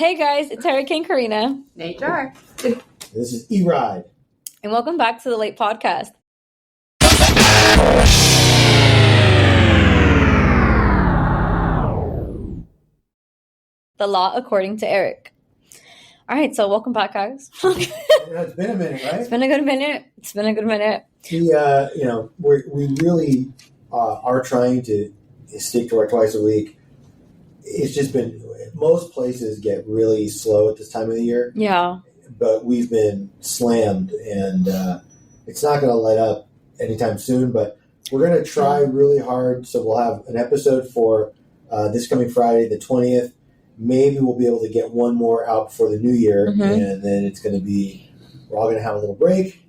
Hey guys, it's Eric and Karina. HR. This is E-Ride. And welcome back to the Late Podcast. The Law According to Eric. All right, so welcome back, guys. It's been a minute, right? It's been a good minute. We really are trying to stick to our twice a week. It's just been, most places get really slow at this time of the year. Yeah. But we've been slammed, and it's not going to let up anytime soon, but we're going to try really hard. So we'll have an episode for this coming Friday, the 20th. Maybe we'll be able to get one more out before the new year, and then it's going to be, we're all going to have a little break,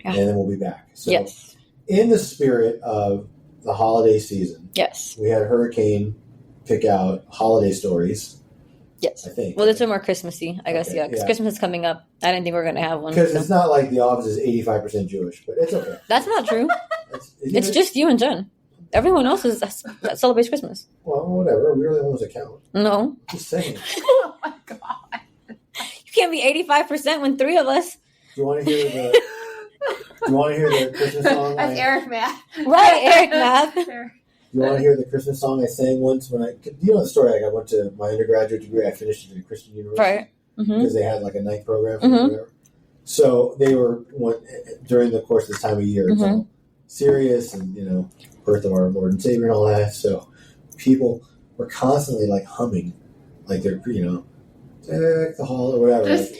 and then we'll be back. So yes. In the spirit of the holiday season, yes, we had Hurricane pick out holiday stories. Yes. I think. Well, this is more Christmassy, I guess, because Christmas is coming up. I didn't think we were going to have one. Because it's not like the office is 85% Jewish, but it's okay. That's not true. It's just you and Jen. Everyone else that celebrates Christmas. Well, whatever. We're the ones that count. No. Just saying. Oh my god. You can't be 85% when three of us. Do you want to hear the Christmas song? That's Eric math. Right, Eric math. Do you want to hear the Christmas song I sang once when you know the story? Like I went to my undergraduate degree. I finished at a Christian university. Right. Because they had like a night program or whatever. So they were during the course of this time of year. It's all serious and birth of our Lord and Savior and all that. So people were constantly like humming, like they're deck the hall or whatever. Just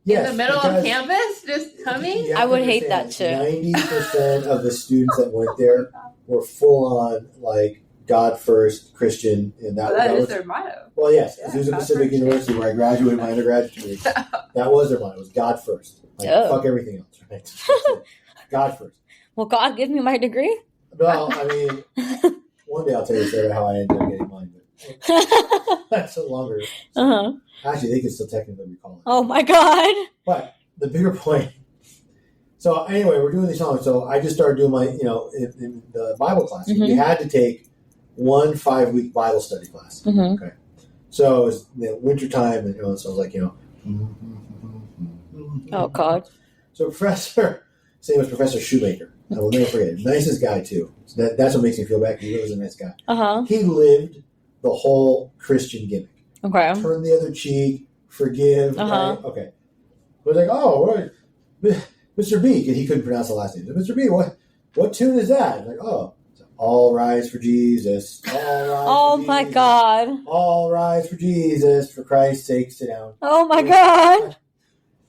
in the middle of campus, just humming. I would hate that shit. 90% of the students that went there were full on like God first Christian, and that is was their motto. Well, yes, it was a Pacific University where I graduated my undergraduate degree. That was their motto. It was God first. Fuck everything else. Right? God first. Will God give me my degree? Well, I mean, one day I'll tell you a story about how I ended up getting mine, but that's a longer story. Actually, they can still technically recall it. Oh my God. But the bigger point. So anyway, we're doing these songs. So I just started doing my, in the Bible class. We had to take 1 5-week Bible study class. Okay. So it was wintertime, and so I was like, Oh God. So his name was Professor Shoemaker. I will never forget it. Nicest guy too. So that's what makes me feel bad. He really was a nice guy. He lived the whole Christian gimmick. Okay. Turn the other cheek, forgive. Right? Okay. I was like, oh, Mr. B, because he couldn't pronounce the last name. Mr. B, what tune is that? I'm like, oh, all rise for Jesus. All rise oh for my Jesus. God. All rise for Jesus. For Christ's sake, sit down. Oh my God.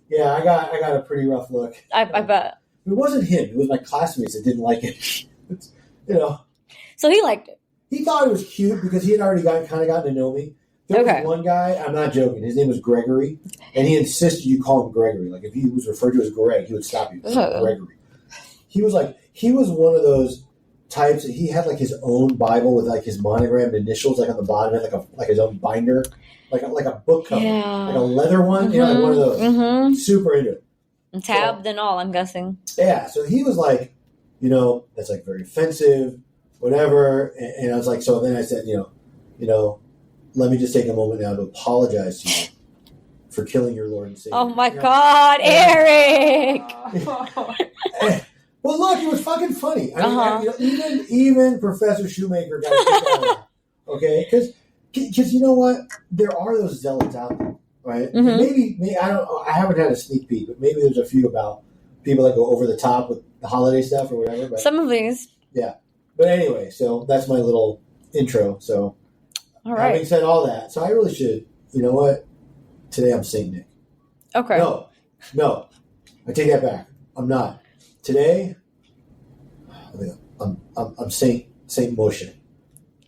Yeah, I got a pretty rough look. I bet. It wasn't him. It was my classmates that didn't like it. So he liked it. He thought it was cute because he had already gotten to know me. There was one guy, I'm not joking, his name was Gregory, and he insisted you call him Gregory. Like if he was referred to as Greg, he would stop you. Gregory. He was one of those types that he had like his own Bible with like his monogrammed initials like on the bottom, had like his own binder, like a book cover, like a leather one, like one of those. Super into it. And tabbed and all, I'm guessing. Yeah, so he was like, that's like very offensive, whatever. And I was like, so then I said, let me just take a moment now to apologize to you for killing your Lord and Savior. Oh my God, Eric! Well, look, it was fucking funny. I mean, even Professor Shoemaker got it. Okay, because you know what? There are those zealots out there, right? Maybe I don't. I haven't had a sneak peek, but maybe there's a few about people that go over the top with the holiday stuff or whatever. But, some of these. Yeah. But anyway, so that's my little intro. So, all right. Having said all that, so I really should. You know what? Today I'm Saint Nick. Okay. No, I take that back. I'm not. Today, I'm Saint Moshe.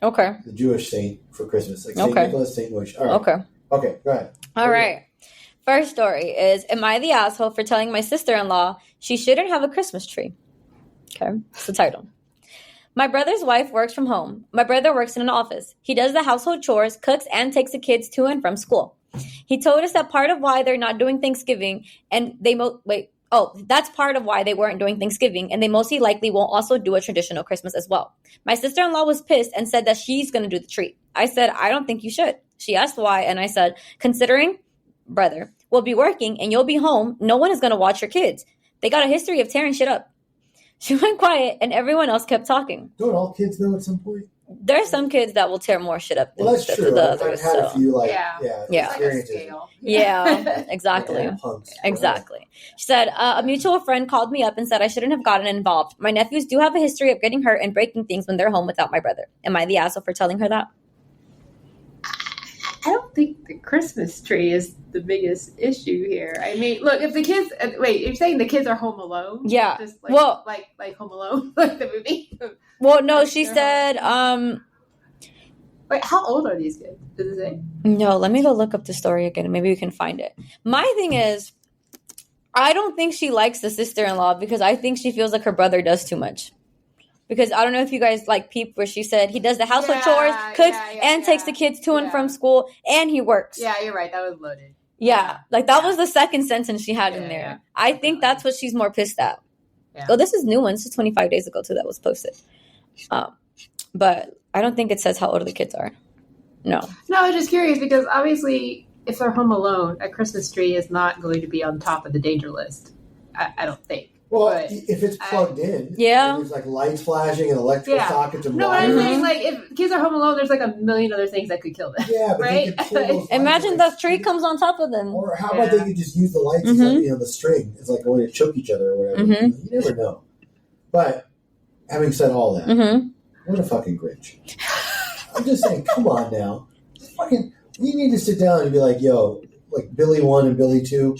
Okay. The Jewish saint for Christmas, like Saint Nicholas, Saint Moshe. All right. Okay. Go ahead. All right. First story is: am I the asshole for telling my sister-in-law she shouldn't have a Christmas tree? Okay, that's the title. My brother's wife works from home. My brother works in an office. He does the household chores, cooks, and takes the kids to and from school. He told us that part of why they're not doing Thanksgiving and that's part of why they weren't doing Thanksgiving, and they mostly likely won't also do a traditional Christmas as well. My sister-in-law was pissed and said that she's going to do the tree. I said, I don't think you should. She asked why, and I said, considering brother will be working and you'll be home, no one is going to watch your kids. They got a history of tearing shit up. She went quiet, and everyone else kept talking. Don't all kids know at some point? There's some kids that will tear more shit up than that's true. the I've others. had a few, experiences. Like yeah, exactly. Exactly. She said, a mutual friend called me up and said I shouldn't have gotten involved. My nephews do have a history of getting hurt and breaking things when they're home without my brother. Am I the asshole for telling her that? I don't think the Christmas tree is the biggest issue here. I mean, look, if the kids wait, you're saying the kids are home alone? Yeah. Just like Home Alone, like the movie. Well, no, she said, wait, how old are these kids? Does it say? No, let me go look up the story again and maybe we can find it. My thing is, I don't think she likes the sister-in-law because I think she feels like her brother does too much. Because I don't know if you guys like peep where she said he does the household chores, cooks, and takes the kids to and from school, and he works. Yeah, you're right. That was loaded. Yeah, like that was the second sentence she had in there. Yeah. I think that's what she's more pissed at. Yeah. Oh, this is new one. This is 25 days ago too that was posted. But I don't think it says how old the kids are. No. No, I'm just curious because obviously if they're home alone, a Christmas tree is not going to be on top of the danger list. I don't think. Well, if it's plugged in, and there's like lights flashing and electrical sockets and no, I'm saying like if kids are home alone, there's like a million other things that could kill them. Yeah, but right? Imagine the tree comes on top of them. Or how about they could just use the lights as like, the string? It's like a way to choke each other or whatever. You never know. But having said all that, what a fucking Grinch. I'm just saying, come on now. Fucking, you need to sit down and be like, yo, like Billy 1 and Billy 2,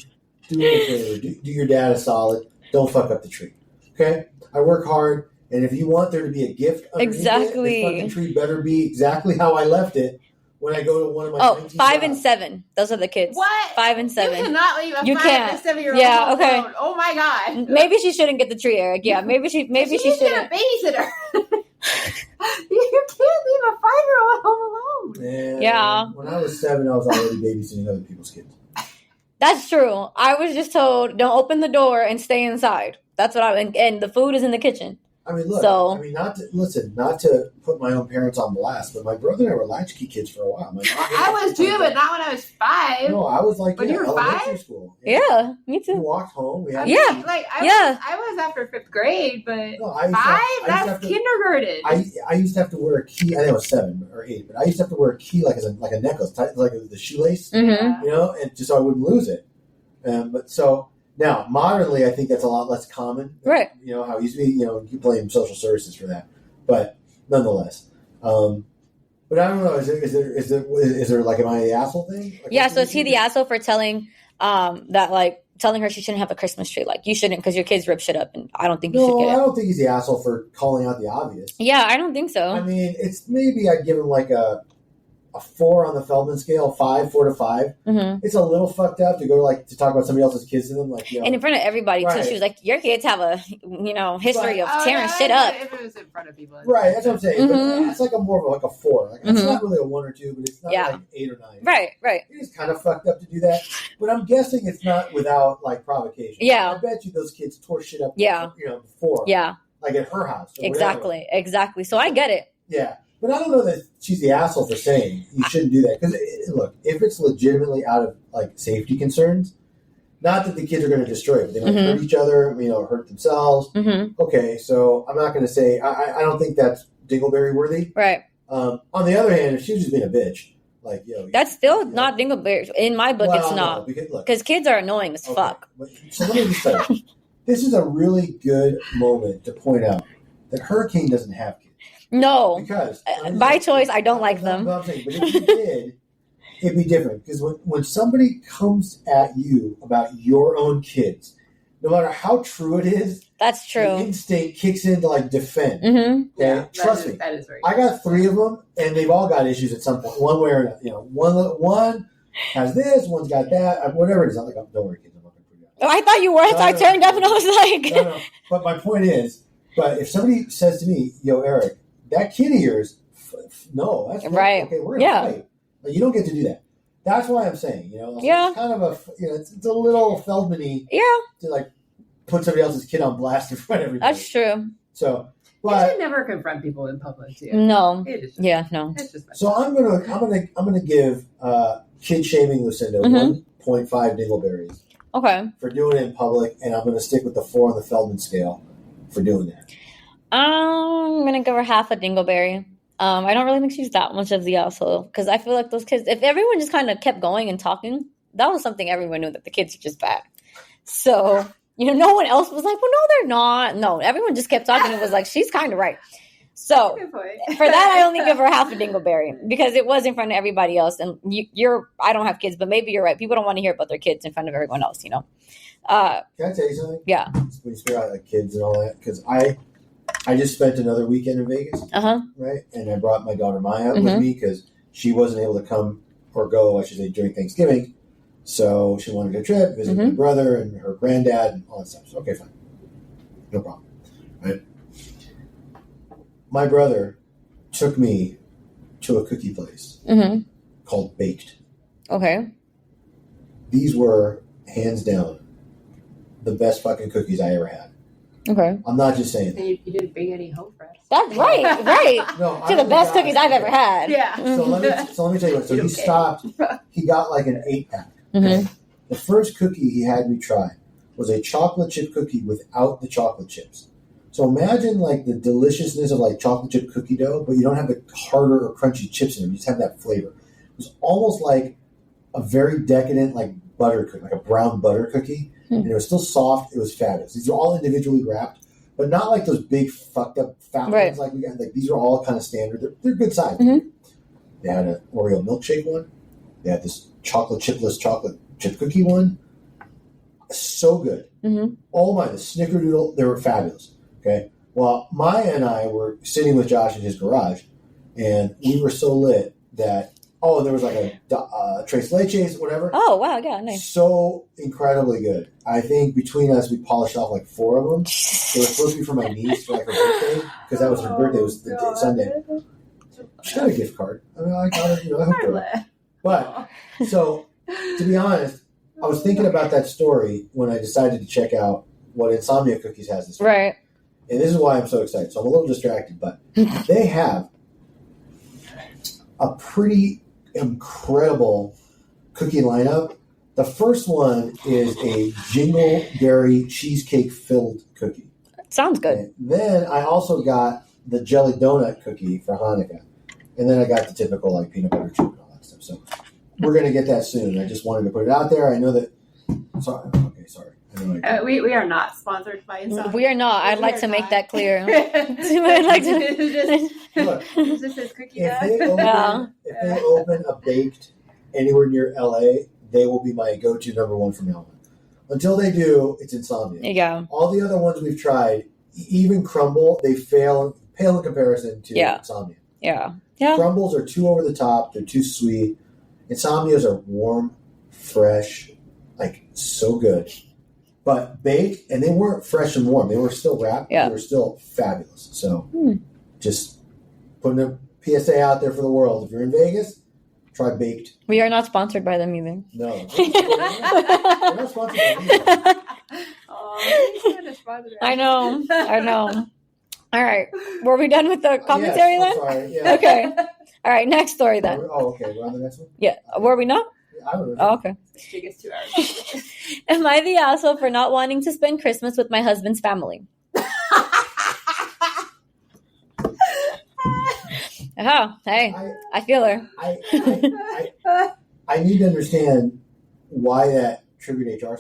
do me a favor. Do your dad a solid. Don't fuck up the tree. Okay? I work hard, and if you want there to be a gift underneath it, the fucking tree better be exactly how I left it when I go to one of my 5 and 7. Those are the kids. What? 5 and 7. You cannot leave a 5 and 7-year-old alone. Oh my god. Maybe she shouldn't get the tree, Eric. Yeah, maybe she shouldn't. Get a babysitter. You can't leave a 5-year-old home alone. Yeah. When I was 7, I was already babysitting other people's kids. That's true. I was just told, don't open the door and stay inside. That's what and the food is in the kitchen. I mean, look, not to put my own parents on blast, but my brother and I were latchkey kids for a while. I was too, but not when I was 5. No, I was like, when you were 5? School. Yeah, me too. We walked home. I was after 5th grade, but 5? That's kindergarten. I used to have to wear a key. I think it was 7 or 8, but I used to have to wear a key like a necklace, like the shoelace, and just so I wouldn't lose it. But so. Now, modernly, I think that's a lot less common. Right. You know, how it used to be, you blame social services for that. But nonetheless. But I don't know, is there like, am I the asshole thing? Like, so is he the asshole for telling telling her she shouldn't have a Christmas tree? Like, you shouldn't because your kids rip shit up, and I don't think you should get it. I don't think he's the asshole for calling out the obvious. Yeah, I don't think so. I mean, it's maybe I'd give him like a 4 on the Feldman scale, 4 to 5. It's a little fucked up to go to talk about somebody else's kids to them, and in front of everybody too. She was like, "Your kids have a history of tearing shit up." If it was in front of people, right? That's what I'm saying. But it's like more of a 4. Like it's not really a 1 or 2, but it's not like 8 or 9. Right. It is kind of fucked up to do that, but I'm guessing it's not without like provocation. Yeah, I bet you those kids tore shit up. Before. Yeah, like at her house. Exactly. So I get it. Yeah. But I don't know that she's the asshole for saying you shouldn't do that. Because, look, if it's legitimately out of, like, safety concerns, not that the kids are going to destroy it, but they might hurt each other, hurt themselves. Okay, so I'm not going to say, I don't think that's dingleberry worthy. Right. On the other hand, if she was just being a bitch, like, that's still not dingleberry. In my book, it's not. Because kids are annoying as fuck. So let me just tell you, this is a really good moment to point out that Hurricane doesn't have kids. No, because by choice, I don't like them. But if you did, it'd be different. Because when somebody comes at you about your own kids, no matter how true it is, that's true. The instinct kicks in to like defend. Okay? Trust me, that is very. I got 3 of them, and they've all got issues at some point, one way or another. One has this, one's got that, whatever it is. I'm like, don't worry, kids. I'm not going to put it out. I thought you were, so I turned up and I was like, no. But my point is, if somebody says to me, "Yo, Eric, that kid of yours," no, that's right. Okay, we're gonna fight. Like, you don't get to do that. That's why I'm saying, it's kind of it's a little Feldman-y, to like put somebody else's kid on blast in front of everybody. That's true. So But you should never confront people in public, too. No. Yeah, no. It's just so I'm gonna give kid shaming Lucinda 1.5 dingleberries. Okay. For doing it in public, and I'm gonna stick with the 4 on the Feldman scale for doing that. I'm gonna give her half a dingleberry. I don't really think she's that much of the asshole because I feel like those kids, if everyone just kind of kept going and talking, that was something everyone knew, that the kids are just bad. So, no one else was like, well, no, they're not. No, everyone just kept talking and was like, she's kind of right. So for that, I only give her half a dingleberry because it was in front of everybody else. And I don't have kids, but maybe you're right. People don't want to hear about their kids in front of everyone else, Can I tell you something? Yeah. When you speak about like kids and all that, because I just spent another weekend in Vegas, right? And I brought my daughter Maya with me because she wasn't able to come or go, I should say, during Thanksgiving. So she wanted a trip, visit my brother and her granddad and all that stuff. So, okay, fine. No problem. Right? My brother took me to a cookie place called Baked. Okay. These were, hands down, the best fucking cookies I ever had. Okay. I'm not just saying that. You didn't bake any home fresh. That's right. No, to the best cookies I've ever had. Yeah. So let me tell you what. So he stopped. He got like an 8-pack. Okay? The first cookie he had me try was a chocolate chip cookie without the chocolate chips. So imagine like the deliciousness of like chocolate chip cookie dough, but you don't have the harder or crunchy chips in them. You just have that flavor. It was almost like a very decadent like butter cookie, like a brown butter cookie. And it was still soft. It was fabulous. These are all individually wrapped, but not like those big fucked up fat ones like we got. Like these are all kind of standard. They're good size. They had an Oreo milkshake one. They had this chocolate chipless chocolate chip cookie one. So good. Oh my, the snickerdoodle, they were fabulous. Okay. Well, Maya and I were sitting with Josh in his garage, and we were so lit that, and there was like a tres leches, whatever. Oh, wow. Yeah, nice. So incredibly good. I think between us, we polished off like 4 of them. They were supposed to be for my niece for like her birthday, because that was her birthday, was the Sunday. She got a gift card. I mean, I got her, I hooked her up. But, so, to be honest, I was thinking about that story when I decided to check out what Insomnia Cookies has this week. Right. And this is why I'm so excited. So I'm a little distracted, but they have a pretty incredible cookie lineup. The first one is a jingleberry cheesecake filled cookie. Sounds good. And then I also got the jelly donut cookie for Hanukkah. And then I got the typical like peanut butter chip and all that stuff. So we're going to get that soon. I just wanted to put it out there. I know that. Sorry. Okay, sorry. We are not sponsored by Insomnia. We are not. I'd like to make that clear. I'd like to. Look, This is cookie if they open a Baked anywhere near LA, they will be my go-to number one from now on. Until they do, it's Insomnia. Yeah. All the other ones we've tried, even Crumble, they pale in comparison to Insomnia. Yeah. Crumbles are too over the top. They're too sweet. Insomnias are warm, fresh, like so good. But baked, and they weren't fresh and warm. They were still wrapped. Yeah. They were still fabulous. So just putting a PSA out there for the world. If you're in Vegas, try Baked. We are not sponsored by them either. No. We're not sponsored by them. I know. All right. Were we done with the commentary then? Sorry. Yeah. Okay. All right. Next story then. Oh, okay. We're on the next one? Yeah. Were we not? I don't know. Oh, okay. She gets 2 hours. Am I the asshole for not wanting to spend Christmas with my husband's family? Hey, I feel her. I need to understand why that triggered HR.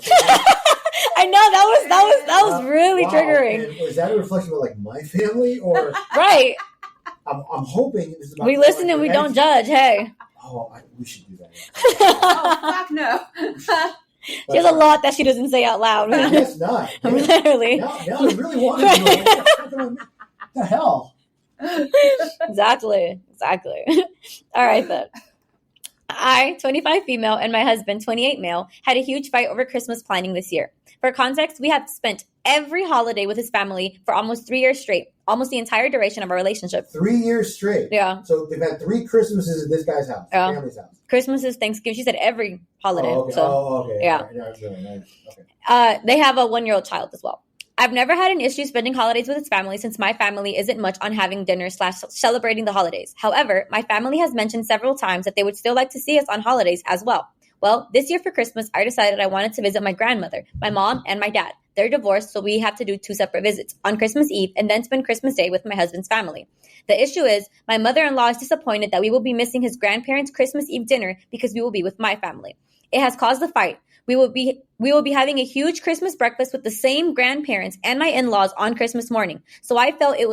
I know that was really triggering. And was that a reflection of like my family or right? I'm hoping this is about we listen and we don't judge. Hey. Oh, we should do that. Oh, fuck no. She has a lot that she doesn't say out loud. I guess not. Literally. Now I really want to know. What the hell? Exactly. All right, then. I, 25 female, and my husband, 28 male, had a huge fight over Christmas planning this year. For context, we have spent every holiday with his family for almost 3 years straight, almost the entire duration of our relationship. 3 years straight? Yeah. So they've had 3 Christmases at this guy's house, family's house. Christmas is Thanksgiving. She said every holiday. Oh, okay. So, okay. Yeah. Right. Okay. They have a 1-year-old child as well. I've never had an issue spending holidays with his family since my family isn't much on having dinner / celebrating the holidays. However, my family has mentioned several times that they would still like to see us on holidays as well. Well, this year for Christmas, I decided I wanted to visit my grandmother, my mom, and my dad. They're divorced, so we have to do 2 separate visits on Christmas Eve and then spend Christmas Day with my husband's family. The issue is my mother-in-law is disappointed that we will be missing his grandparents' Christmas Eve dinner because we will be with my family. It has caused a fight. We will be having a huge Christmas breakfast with the same grandparents and my in-laws on Christmas morning. So I felt it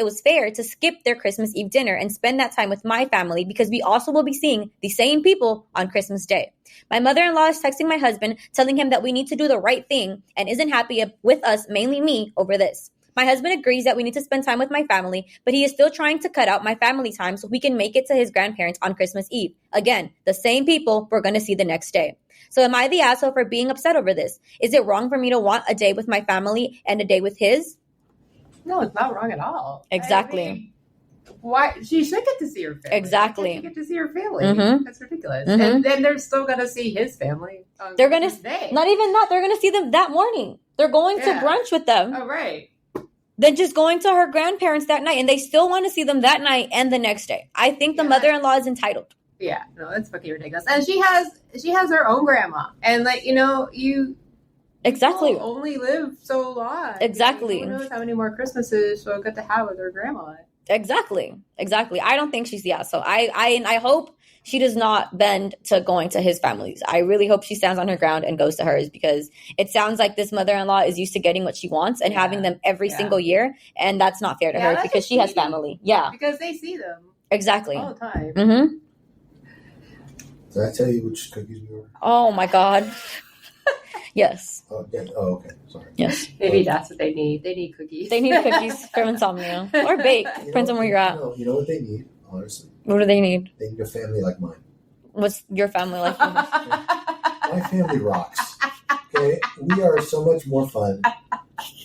was fair to skip their Christmas Eve dinner and spend that time with my family because we also will be seeing the same people on Christmas Day. My mother-in-law is texting my husband, telling him that we need to do the right thing and isn't happy with us, mainly me, over this. My husband agrees that we need to spend time with my family, but he is still trying to cut out my family time so we can make it to his grandparents on Christmas Eve. Again, the same people we're going to see the next day. So am I the asshole for being upset over this? Is it wrong for me to want a day with my family and a day with his? No, it's not wrong at all. Exactly. I mean, why she should get to see her family? Exactly. She should get to see her family. Mm-hmm. That's ridiculous. Mm-hmm. And then they're still gonna see his family. They're gonna day. Not even that. They're gonna see them that morning. They're going to brunch with them. Oh, right. Then just going to her grandparents that night, and they still want to see them that night and the next day. I think the mother-in-law is entitled. Yeah, no, that's fucking ridiculous. And she has her own grandma, and you exactly only live so long. Exactly. Who knows how many more Christmases she'll get to have with her grandma? Exactly. I don't think she's the asshole. I hope she does not bend to going to his family's. I really hope she stands on her ground and goes to hers because it sounds like this mother-in-law is used to getting what she wants and having them every single year, and that's not fair to her because she has family. Yeah, because they see them exactly all the time. Mm-hmm. Did I tell you which cookies we were? Oh my God. Yes. Oh, yeah. Oh, okay. Sorry. Yes. Maybe that's what they need. They need cookies. They need cookies from insomnia or bake. Depends on where you're at. You know what they need, honestly? What do they need? They need a family like mine. What's your family like? My family rocks. Okay? We are so much more fun.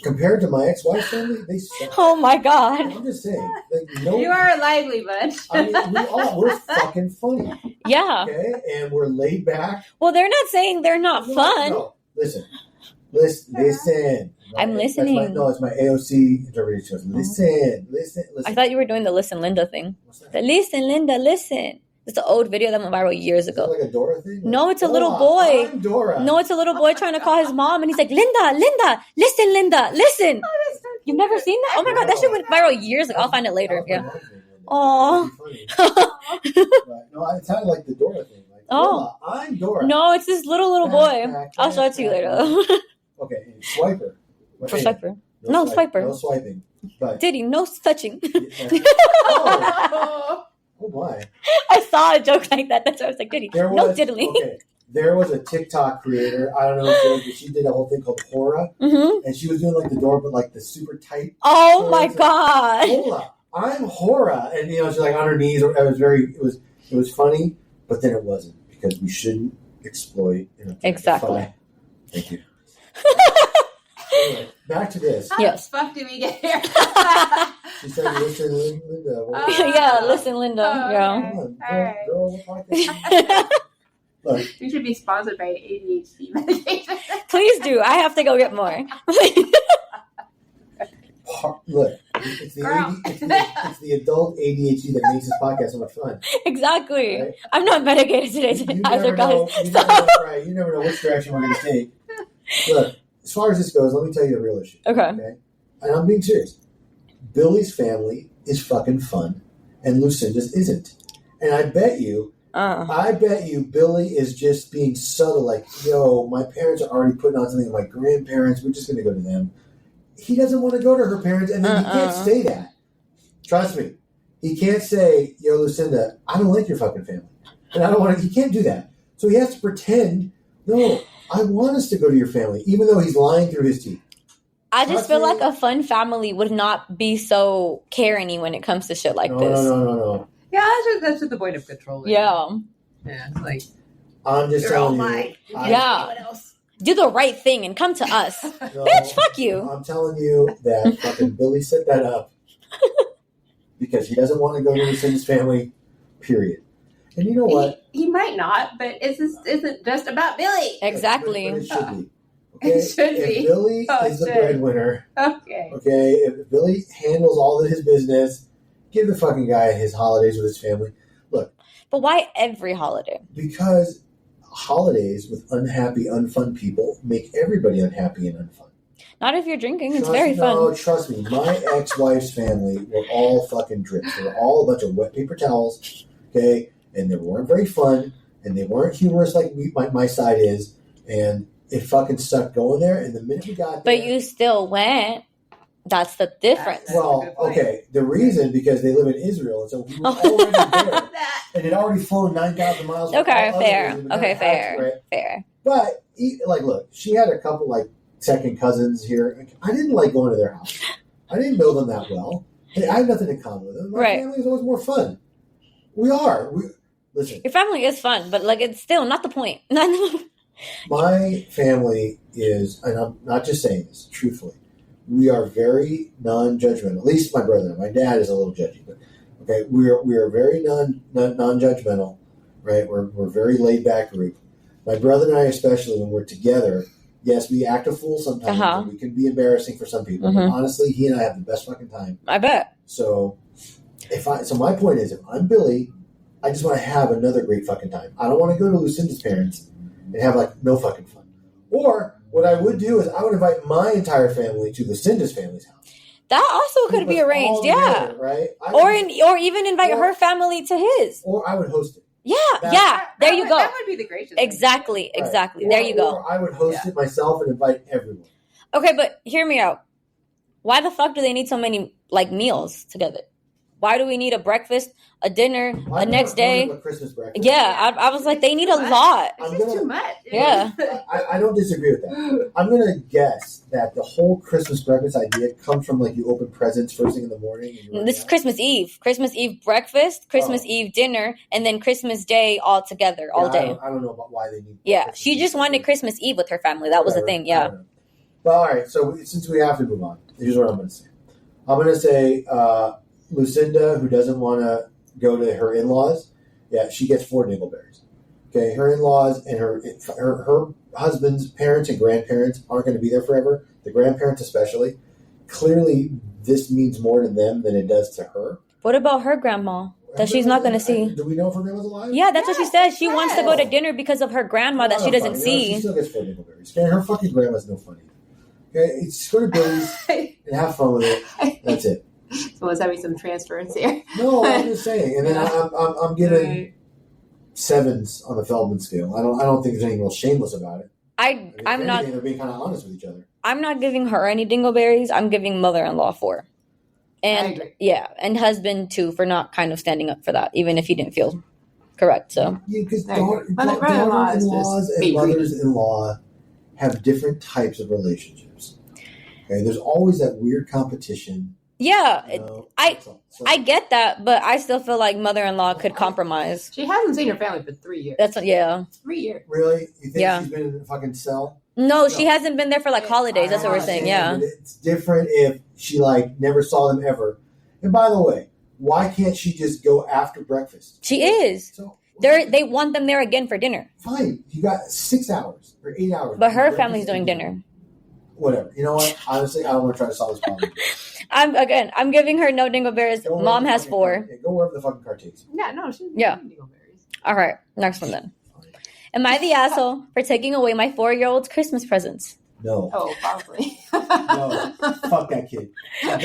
Compared to my ex-wife's family, they suck. Oh my God. I'm just saying. You are a lively bunch. I mean, we're fucking funny. Yeah. Okay? And we're laid back. Well, they're not saying they're not fun. No. Listen. Listen. I'm listening. It's my AOC interpretation. Listen. I thought you were doing the Listen Linda thing. What's that? Listen, Linda, listen. It's an old video that went viral years ago. Is it like a Dora thing? No, it's a little boy. I'm Dora. No, it's a little boy trying to call his mom, and he's like, Linda, listen, Linda, listen. You've never seen that? Oh my God, that shit went viral years ago. I'll find it later. Yeah. Oh. No, it sounded like the Dora thing. Like, Oh. I'm Dora. No, it's this little boy. I'll show it to you later. Okay, Swiper. Swiper. No, Swiper. No swiping. But Diddy, no touching. Oh my. I saw a joke like that. That's why I was like, Diddy, no diddling. Okay. There was a TikTok creator. I don't know if she did a whole thing called Hora. Mm-hmm. And she was doing like the door, but like the super tight. Oh my God. Hola, I'm Hora. And she's like on her knees. It was funny, but then it wasn't because we shouldn't exploit. Exactly. Thank you. Anyway, back to this. How the fuck did we get here? She said, listen, Linda. Yeah, listen, Linda. Yeah. Come on, All Look, we should be sponsored by ADHD medication. Please do. I have to go get more. Look, it's the adult ADHD that makes this podcast so much fun. Exactly. Right? I'm not medicated today either, guys. You never know which direction we're going to take. Look, as far as this goes, let me tell you the real issue. Okay. And I'm being serious. Billy's family is fucking fun, and Lucinda's isn't. And I bet you Billy is just being subtle, like, yo, my parents are already putting on something with my grandparents. We're just going to go to them. He doesn't want to go to her parents, and then he can't say that. Trust me. He can't say, yo, Lucinda, I don't like your fucking family. And I don't want to, he can't do that. So he has to pretend, no, I want us to go to your family, even though he's lying through his teeth. I just feel like a fun family would not be so caring when it comes to shit like this. No. Yeah, that's just the point of control. Yeah. Yeah, like, I'm just telling you. Yeah. Do the right thing and come to us. No, bitch, fuck you. I'm telling you that fucking Billy set that up because he doesn't want to go to Lucinda's family, period. And you know what? He might not, but isn't just about Billy. Exactly. But it should be. Okay? It should if be. Billy is the breadwinner, Okay. okay, if Billy handles all of his business, give the fucking guy his holidays with his family. Look. But why every holiday? Because holidays with unhappy, unfun people make everybody unhappy and unfun. Not if you're drinking. It's very fun. No, trust me. My ex-wife's family were all fucking drips. They were all a bunch of wet paper towels, okay? And they weren't very fun, and they weren't humorous like my side is, and it fucking sucked going there, and the minute we got there... But you still went. That's the difference. Well, okay. The reason, because they live in Israel, and so we were already there, and it already flown 9,000 miles. Okay, fair. But, like, look, she had a couple, like, second cousins here. I didn't like going to their house. I didn't know them that well. I had nothing in common with them. My family is always more fun. Listen. Your family is fun, but like it's still not the point. My family is, and I'm not just saying this, truthfully, we are very non-judgmental. At least my brother and my dad is a little judgy, but okay, we are very non-judgmental, right? We're a very laid back group. My brother and I, especially when we're together. Yes, we act a fool sometimes. And we can be embarrassing for some people. But honestly, he and I have the best fucking time. I bet. So, my point is, if I'm Billy, I just want to have another great fucking time. I don't want to go to Lucinda's parents and have like no fucking fun. Or what I would do is I would invite my entire family to Lucinda's family's house. That also could be arranged, together, right? Or even invite her family to his. Or I would host it. Yeah. There you go. That would be the gracious. Exactly. There you go. Or I would host it myself and invite everyone. Okay, but hear me out. Why the fuck do they need so many like meals together? Why do we need a breakfast, a dinner, a next day? Christmas breakfast. Yeah, I was like, they need a lot. It's just too much. Yeah. I don't disagree with that. I'm going to guess that the whole Christmas breakfast idea comes from like you open presents first thing in the morning. This is Christmas Eve. Christmas Eve breakfast, Christmas Eve dinner, and then Christmas Day all together, all day. I don't know about why they need Christmas she just wanted Christmas Eve with her family. That was the thing, yeah. But all right, so since we have to move on, here's what I'm going to say. I'm going to say Lucinda, who doesn't want to go to her in-laws, she gets 4 dingleberries. Okay, her in-laws and her husband's parents and grandparents aren't going to be there forever. The grandparents especially. Clearly, this means more to them than it does to her. What about her grandma that she's not going to see? Do we know if her grandma's alive? Yeah, that's what she said. She wants to go to dinner because of her grandma that she doesn't see. She still gets 4 dingleberries. Okay, her fucking grandma's no funny. Okay, it's go to Billy's and have fun with it. That's it. So was having some transference here. No, I'm just saying. And then I'm giving 7s on the Feldman scale. I don't think there's anything real shameless about it. I'm not. They're being kind of honest with each other. I'm not giving her any dingleberries. I'm giving mother-in-law 4, and and husband 2 for not kind of standing up for that, even if he didn't feel correct. So because daughters-in-laws and mothers-in-law have different types of relationships. Okay, there's always that weird competition. Yeah, I get that, but I still feel like mother-in-law could compromise. She hasn't seen her family for 3 years. That's 3 years. Really? You think she's been in a fucking cell? No, she hasn't been there for like holidays. That's what we're saying. Yeah, it's different if she like never saw them ever. And by the way, why can't she just go after breakfast? She is. So, they want them there again for dinner. Fine, you got 6 hours or 8 hours. But her family's doing dinner. Whatever. You know what? Honestly, I don't want to try to solve this problem. I'm giving her no dingleberries. Mom has 4. Go wherever the fucking car takes you. Yeah, no, she's dingleberries. All right, next one then. Am I the asshole for taking away my 4-year-old's Christmas presents? No. Oh, probably. No. Fuck that kid. What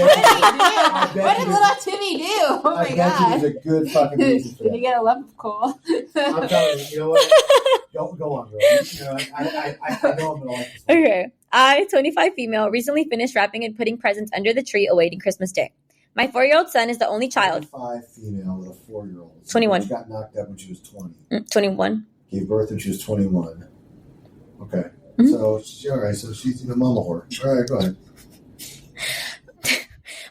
did little Timmy do? Oh my god. There's a good fucking reason for that. Did you get a lump of coal? I'm telling you, you know what? Go on, girl. You know, I know I'm going to like this one. Okay. I, 25 female, recently finished wrapping and putting presents under the tree awaiting Christmas Day. My 4-year-old son is the only child. 25 female with a 4-year-old. 21. She got knocked up when she was 20. 21. Gave birth when she was 21. Okay. Mm-hmm. So, all right. So she's a mama whore. All right, go ahead.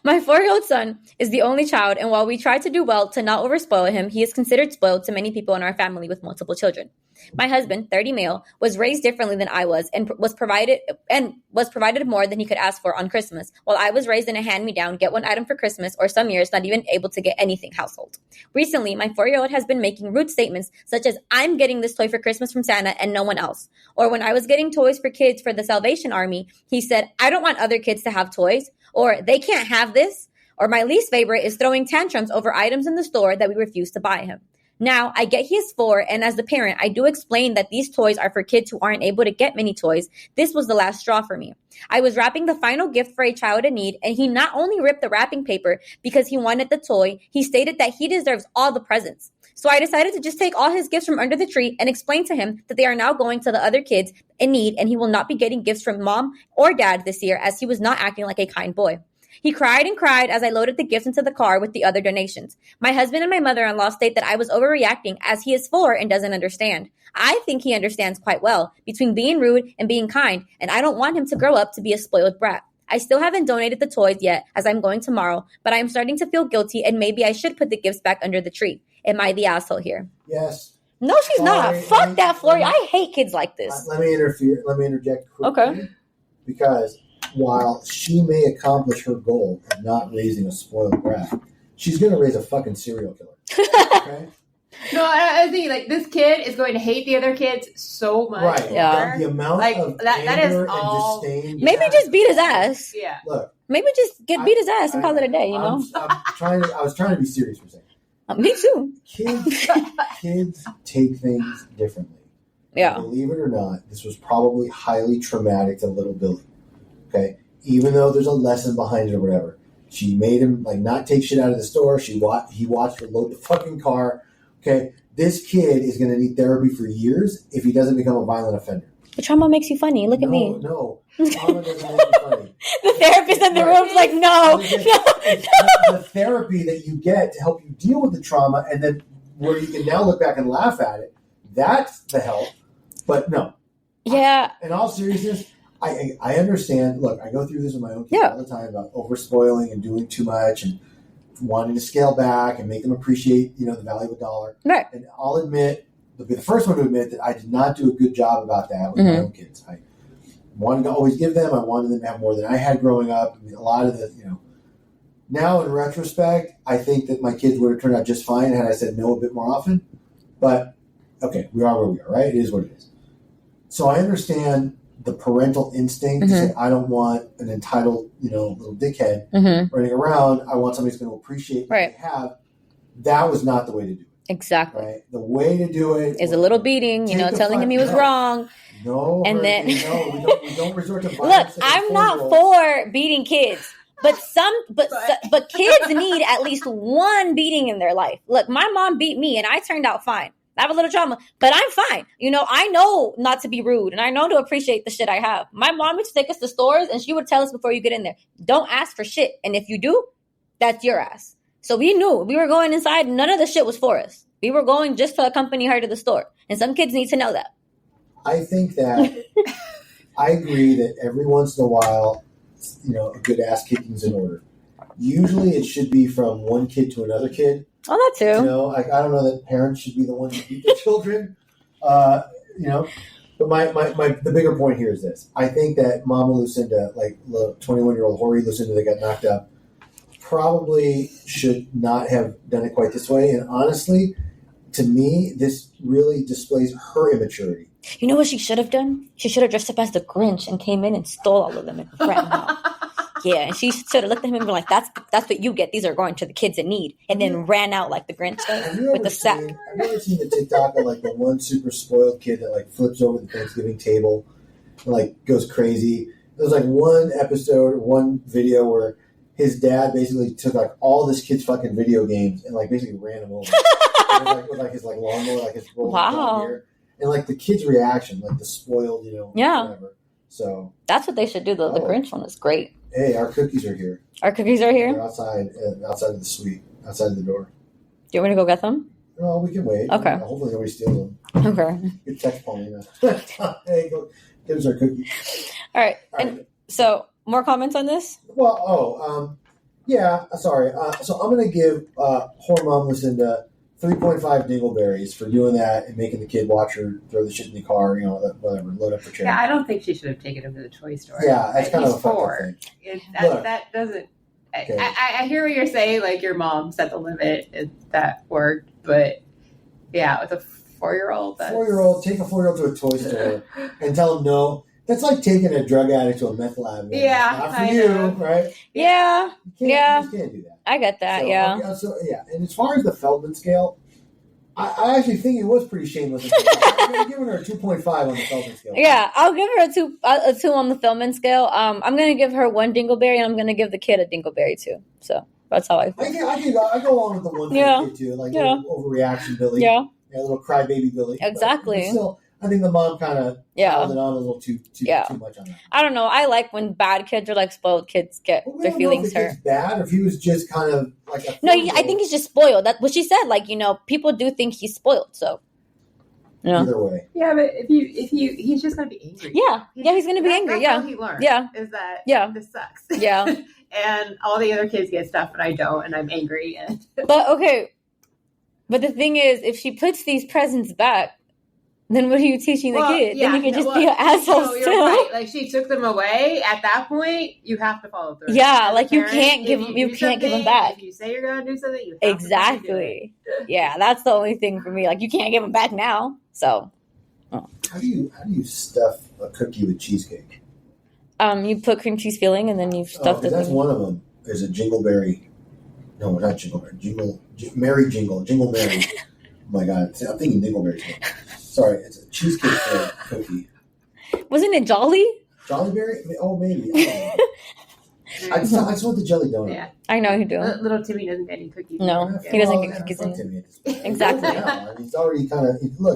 My 4-year-old son is the only child, and while we try to do well to not overspoil him, he is considered spoiled to many people in our family with multiple children. My husband, 30 male, was raised differently than I was and was provided more than he could ask for on Christmas, while I was raised in a hand-me-down, get one item for Christmas, or some years not even able to get anything household. Recently, my 4-year-old has been making rude statements such as, I'm getting this toy for Christmas from Santa and no one else. Or when I was getting toys for kids for the Salvation Army, he said, I don't want other kids to have toys, or they can't have this. Or my least favorite is throwing tantrums over items in the store that we refuse to buy him. Now, I get he is 4, and as the parent, I do explain that these toys are for kids who aren't able to get many toys. This was the last straw for me. I was wrapping the final gift for a child in need, and he not only ripped the wrapping paper because he wanted the toy, he stated that he deserves all the presents. So I decided to just take all his gifts from under the tree and explain to him that they are now going to the other kids in need, and he will not be getting gifts from mom or dad this year as he was not acting like a kind boy. He cried and cried as I loaded the gifts into the car with the other donations. My husband and my mother-in-law state that I was overreacting as he is 4 and doesn't understand. I think he understands quite well between being rude and being kind, and I don't want him to grow up to be a spoiled brat. I still haven't donated the toys yet as I'm going tomorrow, but I am starting to feel guilty and maybe I should put the gifts back under the tree. Am I the asshole here? Yes. No, she's not. Fuck that, Flory. I hate kids like this. Let me interject quickly. Okay. Because while she may accomplish her goal of not raising a spoiled brat, she's going to raise a fucking serial killer. Okay? No, I think like this kid is going to hate the other kids so much. Right. Yeah. The amount like of that is all. Disdain. Maybe just beat his ass. Yeah. Look. Maybe just beat his ass and call it a day. You know. I was trying to be serious for a second. Me too. Kids take things differently. Yeah. And believe it or not, this was probably highly traumatic to little Billy. Okay, even though there's a lesson behind it or whatever, she made him like not take shit out of the store. He watched her load the fucking car. Okay, this kid is going to need therapy for years if he doesn't become a violent offender. The trauma makes you funny. Look at me. No, trauma doesn't make you funny. The therapist in the room's like, no. The therapy that you get to help you deal with the trauma, and then where you can now look back and laugh at it. That's the help. But no. Yeah. In all seriousness, I understand. Look, I go through this with my own kids all the time about overspoiling and doing too much and wanting to scale back and make them appreciate, the value of a dollar. Right. And I'll admit, be the first one to admit that I did not do a good job about that with my own kids. I wanted to always give them. I wanted them to have more than I had growing up. I mean, a lot of the, now in retrospect, I think that my kids would have turned out just fine had I said no a bit more often. But, okay, we are where we are, right? It is what it is. So I understand the parental instinct to say, I don't want an entitled, little dickhead running around. I want somebody who's going to appreciate what they have. That was not the way to do it. Exactly. Right? The way to do it is a little beating, telling him he was wrong. No, and then we don't resort to violence. Look, I'm not for beating kids, but kids need at least one beating in their life. Look, my mom beat me, and I turned out fine. I have a little trauma, but I'm fine. I know not to be rude, and I know to appreciate the shit I have. My mom used to take us to stores, and she would tell us before you get in there, don't ask for shit, and if you do, that's your ass. So we knew we were going inside. None of the shit was for us. We were going just to accompany her to the store. And some kids need to know that. I think that I agree that every once in a while, a good ass kicking is in order. Usually it should be from one kid to another kid. Oh, that too. I don't know that parents should be the ones who beat their children. But the bigger point here is this. I think that Mama Lucinda, like the 21-year-old Hori Lucinda that got knocked up, probably should not have done it quite this way. And honestly, to me, this really displays her immaturity. You know what she should have done? She should have dressed up as the Grinch and came in and stole all of them and ran them out. Yeah, and she should have looked at him and been like, that's what you get. These are going to the kids in need. And then ran out like the Grinch with the sack. Have you ever seen the TikTok of like the one super spoiled kid that like flips over the Thanksgiving table and like goes crazy? There's like one episode or one video where his dad basically took like all this kid's fucking video games and like basically ran him over. with his like lawnmower, like his wow. Here. And like the kid's reaction, like the spoiled, whatever. So that's what they should do. The Grinch one is great. Hey, our cookies are here. Our cookies are here? They're outside of the suite, outside of the door. Do you want me to go get them? No, we can wait. Okay. Hopefully nobody steals them. Okay. Good text Paulina. Hey, go give us our cookies. All right. So, more comments on this? Well, yeah, sorry. So I'm going to give Poor Mom Lucinda 3.5 dingleberries for doing that and making the kid watch her throw the shit in the car, whatever, load up for charity. Yeah, I don't think she should have taken him to the toy store. Yeah, that's kind of a fucked up thing. That doesn't... Okay. I hear what you're saying, like your mom set the limit and that worked, but yeah, with a 4-year-old, take a 4-year-old to a toy store and tell him no. That's like taking a drug addict to a meth lab. Yeah, not for you, right? Yeah, you can't do that. I get that. So, and as far as the Feldman scale, I actually think it was pretty shameless. I'm giving her a 2.5 on the Feldman scale. Yeah, I'll give her a 2 on the Feldman scale. I'm gonna give her 1 dingleberry, and I'm gonna give the kid a dingleberry too. So that's how I feel. I go along with the 1 for the kid too, like overreaction Billy. Yeah, a little crybaby Billy. Exactly. But still, I think the mom kind of held it on a little too much on that. I don't know. I like when bad kids or like spoiled kids get their feelings hurt. If it's bad, or if he was just kind of like a I think he's just spoiled. That's what she said. Like, people do think he's spoiled. So, either way. Yeah, but if he's just gonna be angry. Yeah, he's gonna be angry. That's all he learned. Yeah, is that this sucks. Yeah, and all the other kids get stuff and I don't, and I'm angry. And but the thing is, if she puts these presents back, then what are you teaching the kid? Yeah, then he can just be an asshole still. You're right. Like, she took them away. At that point, you have to follow through. Yeah, like you can't give them back. If you say you're gonna do something, you have exactly. To yeah, that's the only thing for me. Like, you can't give them back now. So, how do you stuff a cookie with cheesecake? You put cream cheese filling and then you stuff the that's thing. One of them. There's a jingleberry. No, not jingleberry. Jingle Mary. Oh my God, I'm thinking dingleberry. Sorry, it's a cheesecake cookie. Wasn't it Jolly? Jolly Berry? Oh, maybe. I just want the jelly donut. Yeah, I know you do. Little Timmy doesn't get any cookies. No, he doesn't get cookies. Exactly. He's already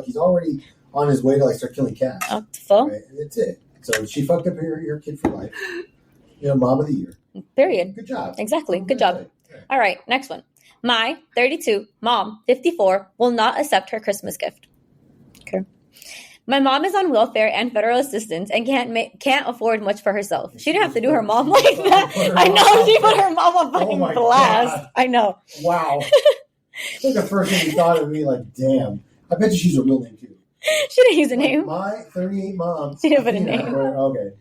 he's already on his way to start killing cats. Oh, full. Right? And that's it. So she fucked up your kid for life. Mom of the year. Period. Good job. Exactly. Good job. All right, next one. My 32 mom, 54, will not accept her Christmas gift. Okay. My mom is on welfare and federal assistance and can't afford much for herself. She didn't have to do her mom like that. I know, she put her mom on fucking blast. God. I know. Wow. I think the first thing you thought of me, damn. I bet you she's a real name too. She didn't use a name. My 38 mom. She didn't put a name. Okay.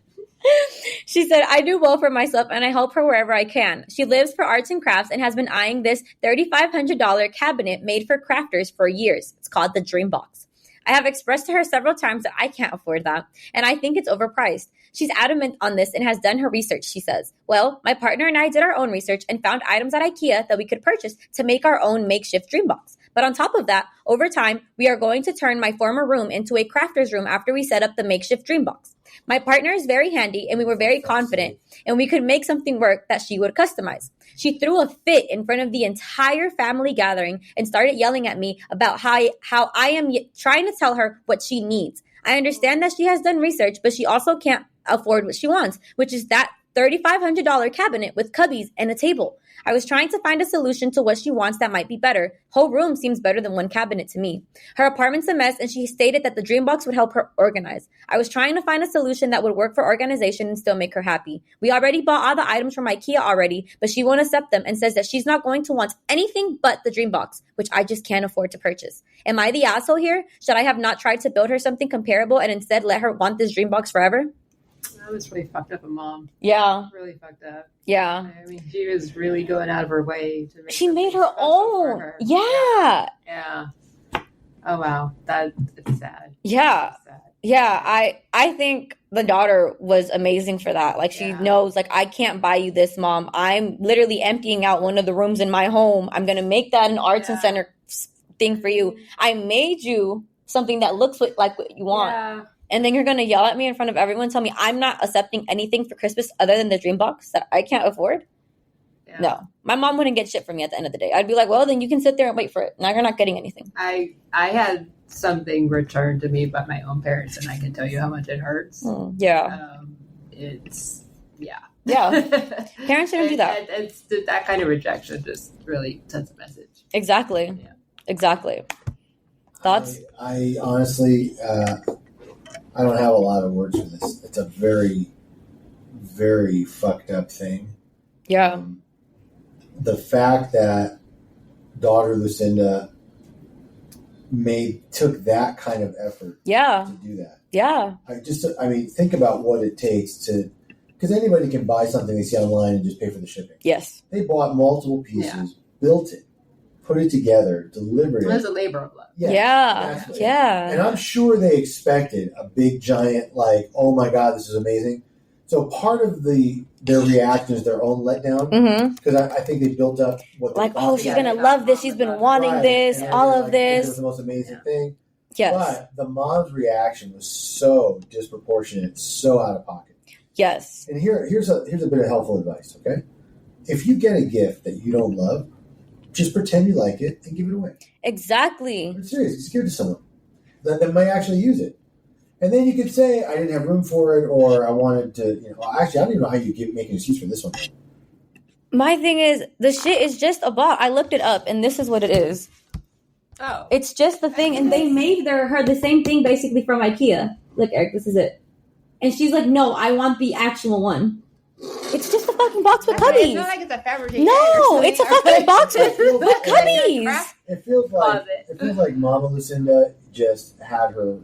She said, I do well for myself and I help her wherever I can. She lives for arts and crafts and has been eyeing this $3,500 cabinet made for crafters for years. It's called the Dream Box. I have expressed to her several times that I can't afford that, and I think it's overpriced. She's adamant on this and has done her research, she says. Well, my partner and I did our own research and found items at IKEA that we could purchase to make our own makeshift dream box. But on top of that, over time, we are going to turn my former room into a crafter's room after we set up the makeshift dream box. My partner is very handy, and we were very confident, and we could make something work that she would customize. She threw a fit in front of the entire family gathering and started yelling at me about how I am trying to tell her what she needs. I understand that she has done research, but she also can't afford what she wants, which is that $3,500 cabinet with cubbies and a table. I was trying to find a solution to what she wants that might be better. Whole room seems better than one cabinet to me. Her apartment's a mess, and she stated that the dream box would help her organize. I was trying to find a solution that would work for organization and still make her happy. We already bought all the items from IKEA already, but she won't accept them and says that she's not going to want anything but the dream box, which I just can't afford to purchase. Am I the asshole here? Should I have not tried to build her something comparable and instead let her want this dream box forever? That was really fucked up, a mom. Yeah. Really fucked up. Yeah. I mean, she was really going out of her way to make She made her own. Her. Yeah. Yeah. Oh, wow. It's sad. Yeah. It's sad. Yeah. I think the daughter was amazing for that. She knows, I can't buy you this, Mom. I'm literally emptying out one of the rooms in my home. I'm going to make that an arts and center thing for you. I made you something that looks like what you want. Yeah. And then you're going to yell at me in front of everyone, tell me I'm not accepting anything for Christmas other than the dream box that I can't afford? Yeah. No. My mom wouldn't get shit from me at the end of the day. I'd be like, well, then you can sit there and wait for it. Now you're not getting anything. I had something returned to me by my own parents, and I can tell you how much it hurts. Yeah. It's, yeah. Yeah. Parents shouldn't do that. It's that kind of rejection just really sends a message. Exactly. Yeah. Exactly. Thoughts? I honestly... I don't have a lot of words for this. It's a very, very fucked up thing. Yeah. The fact that daughter Lucinda took that kind of effort to do that. Yeah. Think about what it takes to, because anybody can buy something they see online and just pay for the shipping. Yes. They bought multiple pieces, built it, put it together, delivered it. It was a labor of love. Yeah. And I'm sure they expected a big giant, like, oh my God, this is amazing. So part of their reaction is their own letdown, because I think they built up what like, oh, she's gonna love this. She's been wanting this, all of this. It was the most amazing thing. Yes. But the mom's reaction was so disproportionate, so out of pocket. Yes. And here's a bit of helpful advice. Okay, if you get a gift that you don't love, just pretend you like it and give it away. Exactly. I'm serious. Just give it to someone that might actually use it. And then you could say, I didn't have room for it, or I wanted to, actually, I don't even know how you make an excuse for this one. My thing is, the shit is just a box. I looked it up, and this is what it is. Oh. It's just the thing, and they made her the same thing basically from IKEA. Look, Eric, this is it. And she's like, no, I want the actual one. It's just a fucking box with cubbies. It's not like it's a fabrication. No, it's a fucking box with cubbies. It feels like Mama Lucinda just had her.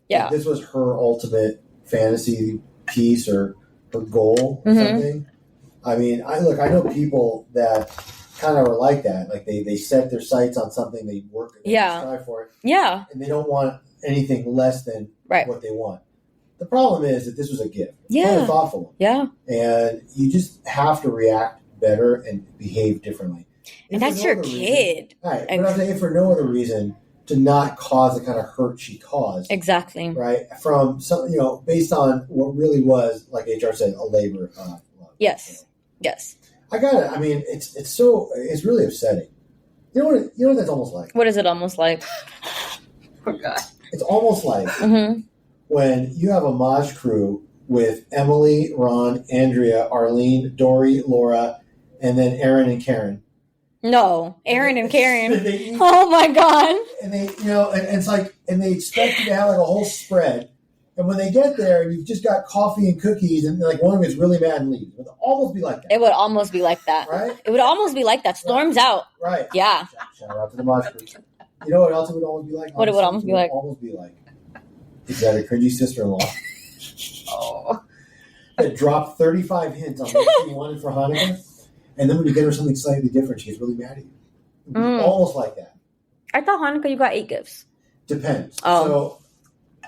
Yeah. Like this was her ultimate fantasy piece or her goal or something. I mean, I know people that kind of are like that. Like they set their sights on something, they work, they strive for it. Yeah. And they don't want anything less than what they want. The problem is that this was a gift. Yeah. A thoughtful one. Yeah. And you just have to react better and behave differently. And that's your kid. Right. But I'm saying for no other reason to not cause the kind of hurt she caused. Exactly. Right? From some, based on what really was, like HR said, a labor of love. Yes. So, yes. I got it. I mean, it's really upsetting. You know what that's almost like? What is it almost like? Oh, God. It's almost like when you have a Maj crew with Emily, Ron, Andrea, Arlene, Dory, Laura, and then Aaron and Karen. No, Aaron and Karen. Oh my God. And they, and it's like, and they expect you to have like a whole spread. And when they get there and you've just got coffee and cookies and like one of them gets really mad and leaves. It would almost be like that. It would almost be like that. Right? It would almost be like that. Storms out. Right. Yeah. Shout out to the Maj crew. You know what else it would almost be like? What it would almost be like? Almost be like, is that a cringy sister-in-law? Oh. That dropped 35 hints on what she wanted for Hanukkah. And then when you get her something slightly different, she gets really mad at you. Almost like that. I thought Hanukkah you got 8 gifts. Depends. Oh. So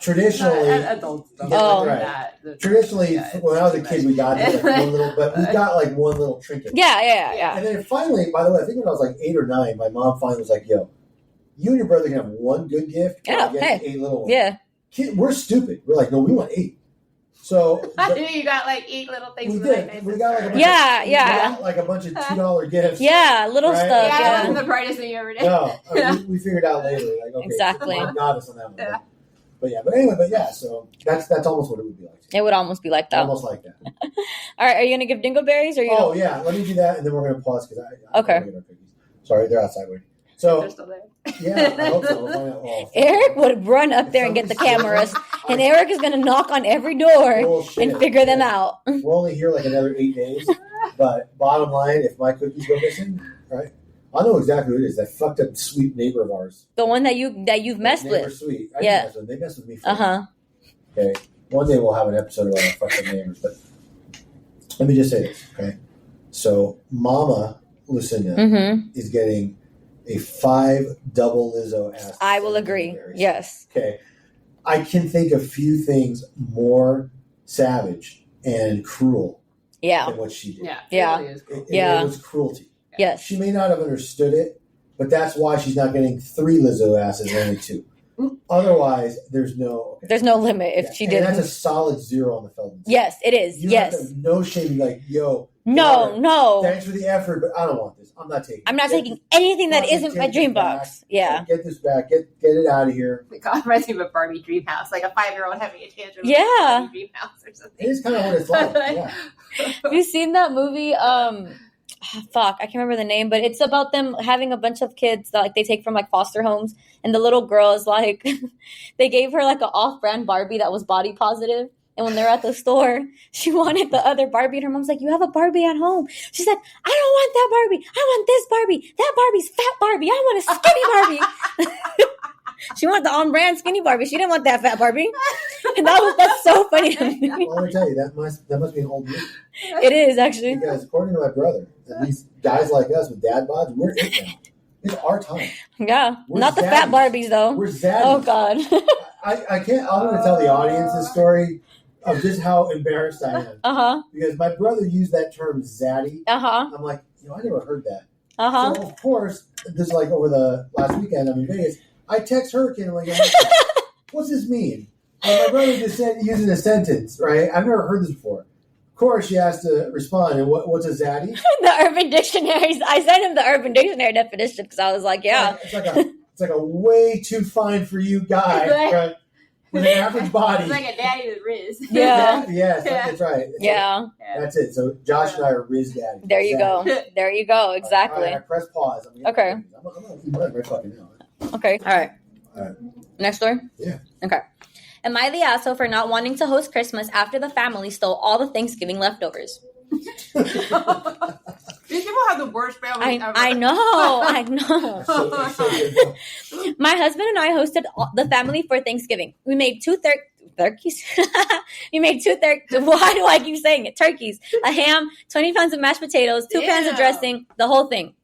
traditionally, adults don't that. Traditionally, when I was a kid, we got like one little trinket. Yeah. And then finally, by the way, I think when I was like 8 or 9, my mom finally was like, "Yo, you and your brother can have one good gift. Yeah, hey, 8 little ones." Yeah. Kid, we're stupid. We're like, no, we want 8. So you got like 8 little things. We did. We got like a bunch of $2 gifts. Yeah, little stuff. Yeah, it wasn't the brightest thing you ever did. No, we figured out later. Like, okay, exactly. Mom got us on that one. Yeah. So that's almost what it would be like. It would almost be like that. Almost like that. All right, are you gonna give dingleberries or you? Oh yeah, let me do that, and then we're gonna pause because I okay. Get our cookies. Sorry, they're outside waiting. So they're still there. Yeah, I hope so. We'll find out. Well, Eric would run up there and get the cameras, and Eric is gonna knock on every door and figure them out. We're only here like another 8 days, but bottom line, if my cookies go missing, right? I know exactly who it is. That fucked up sweet neighbor of ours. The one that you've messed with. Sweet. Yeah. They messed with me first. Okay. One day we'll have an episode about our fucked up neighbors, but let me just say this, okay? So Mama Lucinda is getting a 5 double Lizzo ass. I will agree. Yes. Okay. I can think of few things more savage and cruel than what she did. Yeah. It was cruelty. Yes. She may not have understood it, but that's why she's not getting 3 Lizzo asses, only 2. Otherwise, there's no limit if she didn't. That's a solid 0 on the Feldman. Yes, it is. You have to, no shame. Like, yo. No. Thanks for the effort, but I don't want this. I'm not taking. I'm not taking anything that isn't my dream box. Yeah. Get this back. Get it out of here. God, reminds me of a Barbie dream house, like a 5-year-old having a tantrum. Yeah. Barbie dream house or something. It is kind of what it's like. Yeah. Have you seen that movie? I can't remember the name, but it's about them having a bunch of kids that like they take from like foster homes, and the little girl is like, they gave her like an off-brand Barbie that was body positive, and when they're at the store, she wanted the other Barbie, and her mom's like, "You have a Barbie at home." She said, "I don't want that Barbie. I want this Barbie. That Barbie's fat Barbie. I want a skinny Barbie." She wanted the on-brand skinny Barbie. She didn't want that fat Barbie. And that's so funny to me. Well, let me tell you, that must be an old movie. It is, actually. Because according to my brother, at least guys like us with dad bods, we're it now. It's our time. Yeah. We're Not the zaddies. fat Barbies, though. We're zaddies. Oh, God. I can't. I'm going to tell the audience this story of just how embarrassed I am. Uh-huh. Because my brother used that term zaddy. Uh-huh. I'm like, I never heard that. Uh-huh. So, of course, this is like over the last weekend, I'm in Vegas. I text Hurricane, I'm like, what's this mean? My brother just said using a sentence, right? I've never heard this before. Of course, she has to respond. And what's a zaddy? The Urban Dictionary. I sent him the Urban Dictionary definition because I was like, yeah. It's like a way too fine for you guy, right? With an average body. It's like a daddy with Riz. Yeah. That's right. Yeah. That's it. So Josh and I are Riz daddy. There you go. There you go. Exactly. All right, I press pause. Okay. I'm going to keep running right fucking now. Okay. All right. Next story? Yeah. Okay. Am I the asshole for not wanting to host Christmas after the family stole all the Thanksgiving leftovers? These people have the worst family ever. I know. My husband and I hosted the family for Thanksgiving. We made turkeys. We made why do I keep saying it? Turkeys, a ham, 20 pounds of mashed potatoes, 2 pans of dressing, the whole thing.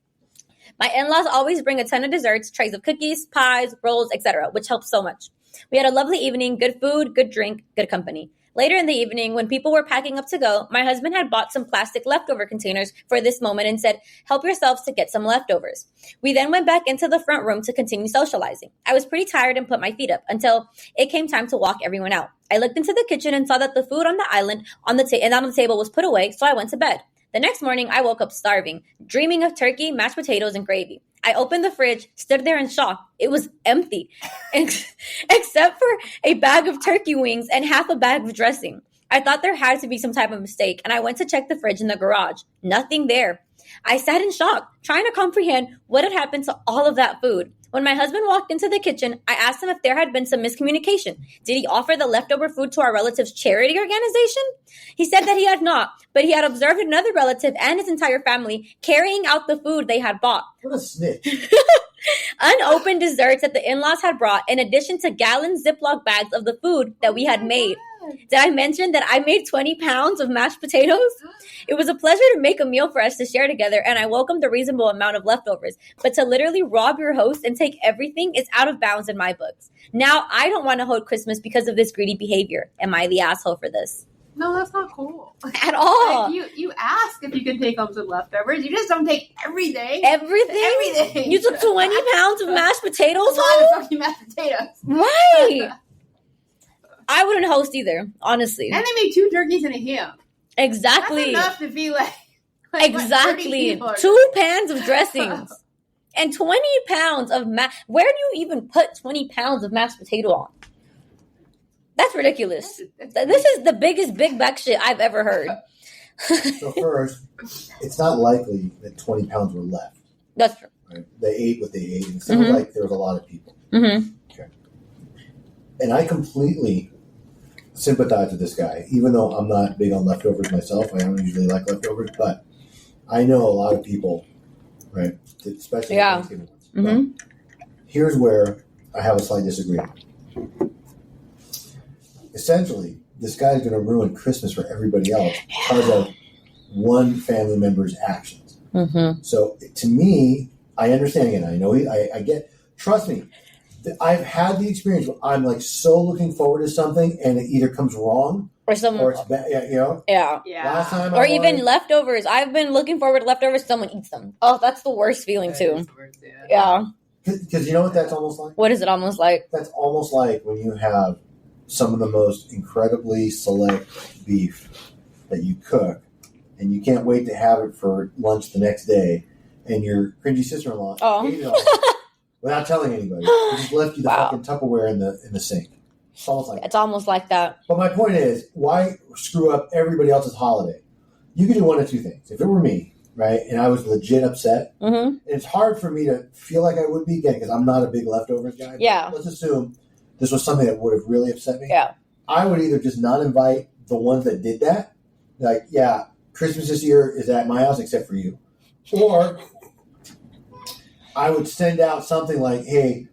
My in-laws always bring a ton of desserts, trays of cookies, pies, rolls, etc., which helps so much. We had a lovely evening, good food, good drink, good company. Later in the evening, when people were packing up to go, my husband had bought some plastic leftover containers for this moment and said, help yourselves to get some leftovers. We then went back into the front room to continue socializing. I was pretty tired and put my feet up until it came time to walk everyone out. I looked into the kitchen and saw that the food on the island on the table was put away, so I went to bed. The next morning, I woke up starving, dreaming of turkey, mashed potatoes, and gravy. I opened the fridge, stood there in shock. It was empty, except for a bag of turkey wings and half a bag of dressing. I thought there had to be some type of mistake, and I went to check the fridge in the garage. Nothing there. I sat in shock, trying to comprehend what had happened to all of that food. When my husband walked into the kitchen, I asked him if there had been some miscommunication. Did he offer the leftover food to our relative's charity organization? He said that he had not, but he had observed another relative and his entire family carrying out the food they had bought. What a snitch. Unopened desserts that the in-laws had brought, in addition to gallon Ziploc bags of the food that we had made. Did I mention that I made 20 pounds of mashed potatoes? It was a pleasure to make a meal for us to share together, and I welcomed the reasonable amount of leftovers. But to literally rob your host and take everything is out of bounds in my books. Now I don't want to hold Christmas because of this greedy behavior. Am I the asshole for this? No, that's not cool. At all. Like, you ask if you can take home some leftovers. You just don't take everything. Everything? You took 20 pounds of mashed potatoes home? A lot of fucking mashed potatoes. Right. I wouldn't host either, honestly. And they made 2 turkeys and a ham. Exactly. That's enough to be like exactly. 2 pans of dressings. And 20 pounds of where do you even put 20 pounds of mashed potato on? That's ridiculous. This is the biggest big back shit I've ever heard. So first, it's not likely that 20 pounds were left. That's true. Right? They ate what they ate, and it sounds like there was a lot of people. Mm-hmm. Okay. And I completely sympathize with this guy, even though I'm not big on leftovers myself. I don't usually like leftovers, but I know a lot of people, right? Especially Thanksgiving ones. Mm-hmm. Here's where I have a slight disagreement. Essentially, this guy's going to ruin Christmas for everybody else because of one family member's actions. Mm-hmm. So to me, I understand it. I know I get. Trust me, I've had the experience where I'm like so looking forward to something, and it either comes wrong or it's bad. Yeah. Last time, or even leftovers. I've been looking forward to leftovers. Someone eats them. Oh, that's the worst feeling too. Yeah. Because you know what that's almost like. What is it almost like? That's almost like when you have some of the most incredibly select beef that you cook, and you can't wait to have it for lunch the next day, and your cringy sister-in-law ate it all without telling anybody. They just left you the fucking Tupperware in the sink. It's almost like that. But my point is, why screw up everybody else's holiday? You could do one of two things. If it were me, right, and I was legit upset, and it's hard for me to feel like I would be again because I'm not a big leftovers guy. Yeah. Let's assume this was something that would have really upset me. Yeah. I would either just not invite the ones that did that, like, yeah, Christmas this year is at my house except for you. Or I would send out something like, hey,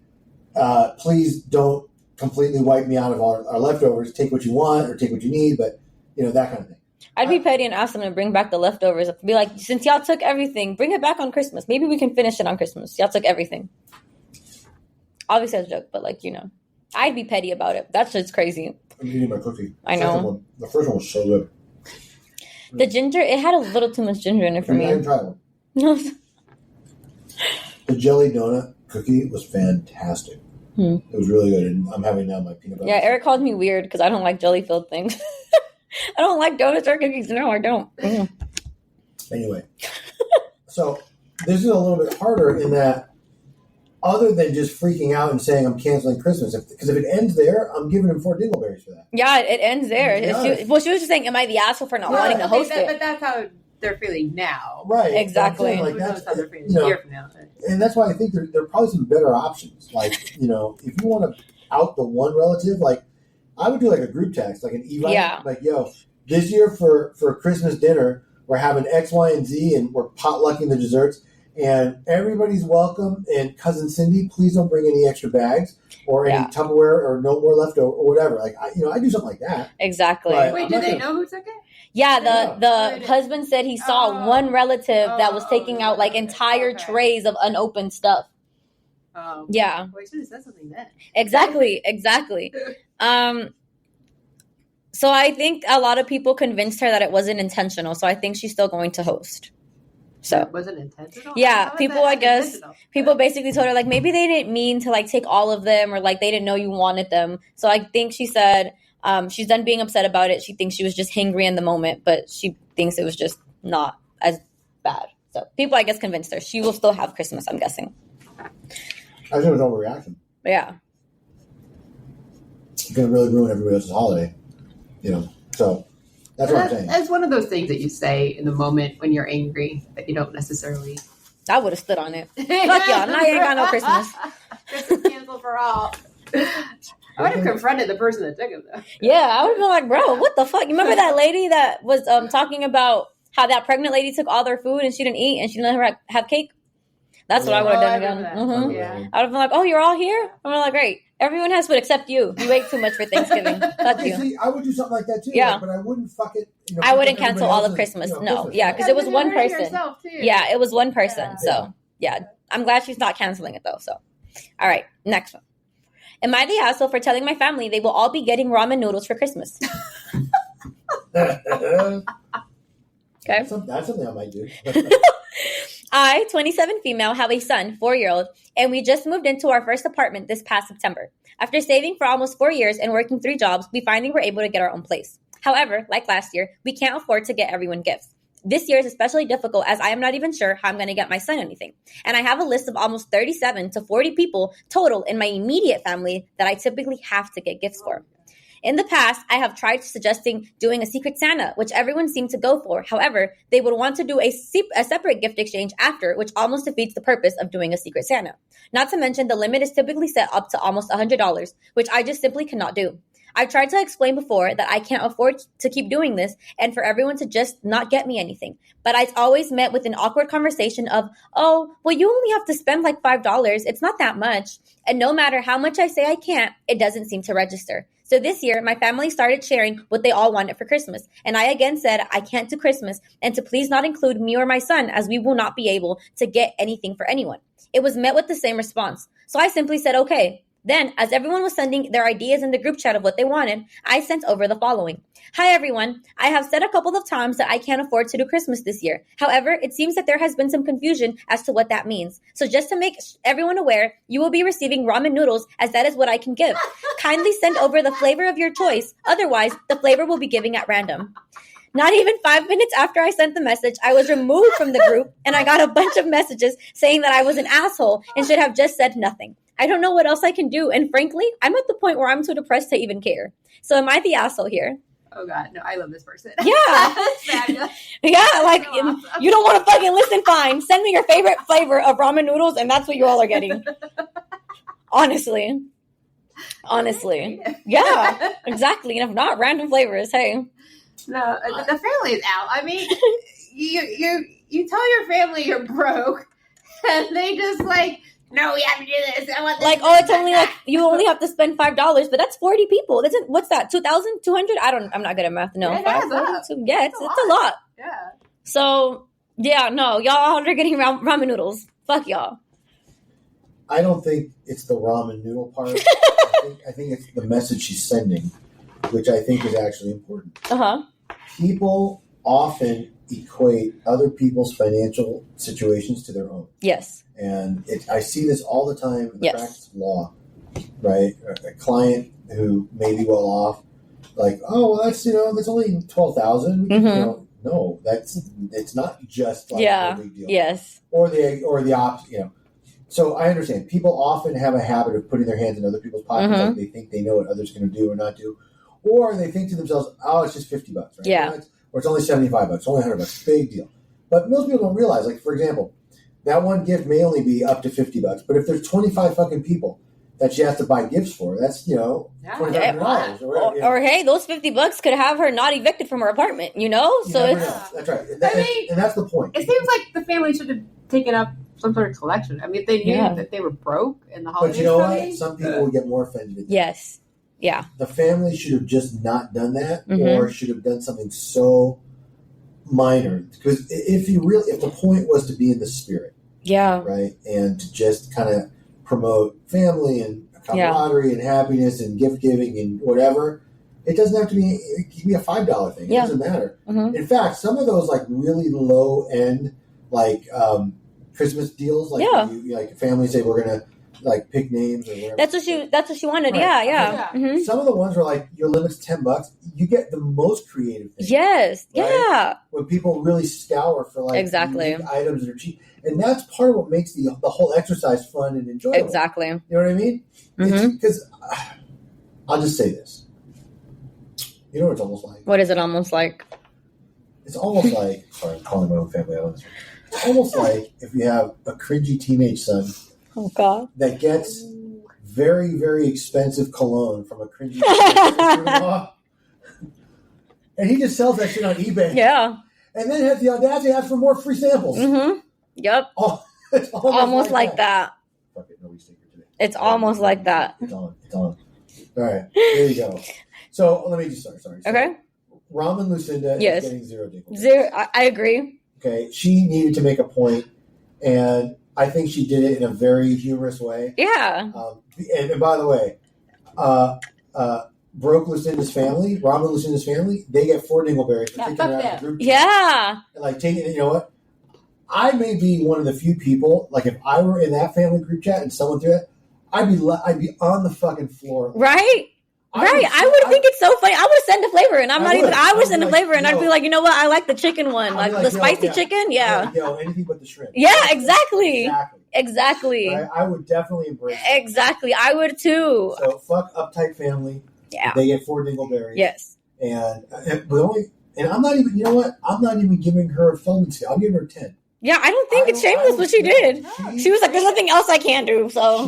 please don't completely wipe me out of our leftovers. Take what you want or take what you need, but that kind of thing. I'd be petty and ask them to bring back the leftovers. Be like, since y'all took everything, bring it back on Christmas. Maybe we can finish it on Christmas. Y'all took everything. Obviously, that's a joke, but I'd be petty about it. That's just crazy. I'm eating my cookie. I know. The first one was so good. The ginger, it had a little too much ginger in it for me. I didn't try one. No. The jelly donut cookie was fantastic. It was really good, and I'm having now my peanut butter. Yeah, Eric called me weird because I don't like jelly-filled things. I don't like donuts or cookies. No, I don't. Anyway, so this is a little bit harder in that other than just freaking out and saying I'm canceling Christmas, because if it ends there, I'm giving him 4 dingleberries for that. Yeah, it ends there. She was just saying, am I the asshole for not wanting to host it? But that's how they're feeling now. Right. Exactly. That's how they're feeling a year from now. And that's why I think there are probably some better options. If you want to out the one relative, I would do a group text, an Evite. Yeah. Yo, this year for Christmas dinner, we're having X, Y, and Z, and we're potlucking the desserts, and everybody's welcome. And Cousin Cindy, please don't bring any extra bags or any Tupperware or no more leftover or whatever. I do something like that. Exactly. Wait, did they know who took it? Yeah, the husband said he saw one relative that was taking out entire trays of unopened stuff. Yeah. Well, you should have said something then. Exactly. So I think a lot of people convinced her that it wasn't intentional. So I think she's still going to host. So it wasn't intentional? Yeah, people basically told her maybe they didn't mean to take all of them, or they didn't know you wanted them. So I think she said she's done being upset about it. She thinks she was just hangry in the moment, but she thinks it was just not as bad. So people, I guess, convinced her. She will still have Christmas, I'm guessing. I think it was overreaction. Yeah. It's going to really ruin everybody else's holiday. So that's what I'm saying. That's one of those things that you say in the moment when you're angry that you don't necessarily. I would have stood on it. Fuck y'all. Now you ain't got no Christmas. Christmas canceled for all. I would have confronted the person that took it, though. Yeah, I would have been bro, what the fuck? You remember that lady that was talking about how that pregnant lady took all their food and she didn't eat and she didn't let her have cake? That's what I would have done again. Mm-hmm. Yeah. I would have been you're all here? I'm great. Everyone has food except you. You ate too much for Thanksgiving. Fuck you. See, I would do something like that too. Yeah. But I wouldn't fuck it. I wouldn't cancel all of Christmas. No. Yeah, because it was one person. Yeah, it was one person. So, yeah. I'm glad she's not canceling it, though. So, all right. Next one. Am I the asshole for telling my family they will all be getting ramen noodles for Christmas? Okay. That's something I might do. I, 27 female, have a son, 4-year-old, and we just moved into our first apartment this past September. After saving for almost 4 years and working 3 jobs, we finally were able to get our own place. However, like last year, we can't afford to get everyone gifts. This year is especially difficult as I am not even sure how I'm going to get my son anything. And I have a list of almost 37 to 40 people total in my immediate family that I typically have to get gifts for. In the past, I have tried suggesting doing a Secret Santa, which everyone seemed to go for. However, they would want to do a separate gift exchange after, which almost defeats the purpose of doing a Secret Santa. Not to mention, the limit is typically set up to almost $100, which I just simply cannot do. I've tried to explain before that I can't afford to keep doing this and for everyone to just not get me anything. But I've always met with an awkward conversation of, oh, well, you only have to spend $5. It's not that much. And no matter how much I say I can't, it doesn't seem to register. So this year, my family started sharing what they all wanted for Christmas. And I again said I can't do Christmas and to please not include me or my son as we will not be able to get anything for anyone. It was met with the same response. So I simply said, okay. Then, as everyone was sending their ideas in the group chat of what they wanted, I sent over the following. Hi, everyone. I have said a couple of times that I can't afford to do Christmas this year. However, it seems that there has been some confusion as to what that means. So just to make everyone aware, you will be receiving ramen noodles as that is what I can give. Kindly send over the flavor of your choice. Otherwise, the flavor will be giving at random. Not even 5 minutes after I sent the message, I was removed from the group and I got a bunch of messages saying that I was an asshole and should have just said nothing. I don't know what else I can do. And frankly, I'm at the point where I'm too depressed to even care. So am I the asshole here? Oh, God. No, I love this person. Yeah. Yeah, you don't want to fucking listen, fine. Send me your favorite flavor of ramen noodles, and that's what you all are getting. Honestly. Yeah, exactly. And if not, random flavors, hey. No, the family is out. I mean, you tell your family you're broke, and they just no, we have to do this. I want this. Like, oh, it's only like you only have to spend $5, but that's 40 people. What's that? 2,200? I'm not good at math. No, Yeah, it's a lot. Yeah. So yeah, no, y'all are getting ramen noodles. Fuck y'all. I don't think it's the ramen noodle part. I think it's the message she's sending, which I think is actually important. People often equate other people's financial situations to their own. Yes. And I see this all the time in the practice of law, right? A client who may be well off, like, oh, well, that's only $12,000. No, it's not just like a big deal. Yes. Or the opposite, So I understand. People often have a habit of putting their hands in other people's pockets, like they think they know what others are going to do or not do, or they think to themselves, "Oh, it's just $50, right? Yeah. Or it's only $75, only $100, big deal." But most people don't realize, like for example, that one gift may only be up to $50, but if there's 25 fucking people that she has to buy gifts for, that's $2,500 or whatever. Or hey, those $50 could have her not evicted from her apartment. So it's that's right. And that's the point. It seems like the family should have taken up some sort of collection. I mean, if they knew that they were broke and the holidays. But you know what? Some people would get more offended. Yes. Yeah. The family should have just not done that, or should have done something so minor. Because if the point was to be in the spirit, right, and to just kind of promote family and camaraderie and happiness and gift giving and whatever, it doesn't have to be. It can be a $5 thing. It doesn't matter. In fact, some of those like really low end like Christmas deals, like like families say we're gonna like pick names or whatever. That's what she wanted. Right. Yeah. Mm-hmm. Some of the ones were like your limit's $10. You get the most creative things. Yes. Right? Yeah. When people really scour for like unique items that are cheap, and that's part of what makes the whole exercise fun and enjoyable. Exactly. You know what I mean? Because I'll just say this. You know what it's almost like? What is it almost like? It's almost like. Sorry, I'm calling my own family out on this. It's almost like if you have a cringy teenage son. Oh God! That gets very, very expensive cologne from a cringy sister-in-law, and he just sells that shit on eBay. Yeah, and then has the audacity to ask for more free samples. Yep. It's almost like that. Fuck it, nobody's taking it today. It's almost like that. It's on. All right, there you go. So let me just sorry. Okay. Ramen Lucinda is getting zero dick. Zero. I agree. Okay, she needed to make a point, and I think she did it in a very humorous way. Yeah. And by the way, Broke Lucinda's family, Ramen Lucinda's family, they get 4 dingleberries for taking her out of the group. Yeah. And like taking it, you know what? I may be one of the few people, like if I were in that family group chat and someone threw it, I'd be on the fucking floor. Right. I would think it's so funny. I would send a flavor, and I would send a flavor, and I'd be like, you know what? I like the chicken one, like the spicy chicken. Yeah. Anything but the shrimp. Yeah, exactly. Right? I would definitely embrace it. Exactly. I would too. So fuck uptight family. Yeah. They get 4 dingleberries. Yes. And I'm not even. You know what? I'm not even giving her a Feldman scale. I'll give her 10. Yeah, I don't think it's shameless what she did. She was like, "There's nothing else I can do." So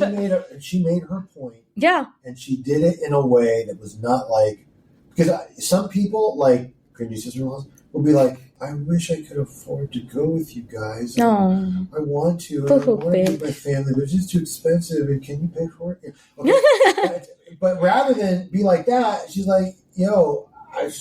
she made her point. Yeah, and she did it in a way that was not like, because some people like cringy sister-in-laws will be like, "I wish I could afford to go with you guys. No, I want to. I want to be with my family, but it's just too expensive. And can you pay for it?" Okay. but rather than be like that, she's like, "Yo, have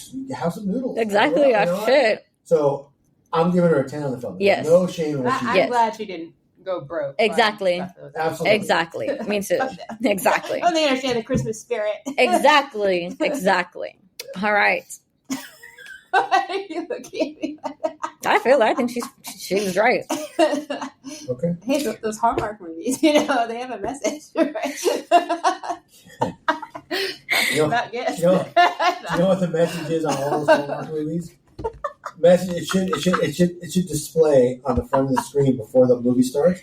some noodles." Exactly. Shit. So. I'm giving her a 10 on the phone. Yes. No shame in what she did. I'm glad she didn't go broke. Exactly. Absolutely. Exactly. Me too. Exactly. Oh, they understand the Christmas spirit. Exactly. All right. Why are you looking at me like that? I feel that. I think she was right. Okay. Hey, those Hallmark movies, they have a message, right? You know what the message is on all those Hallmark movies? Message it should display on the front of the screen before the movie starts.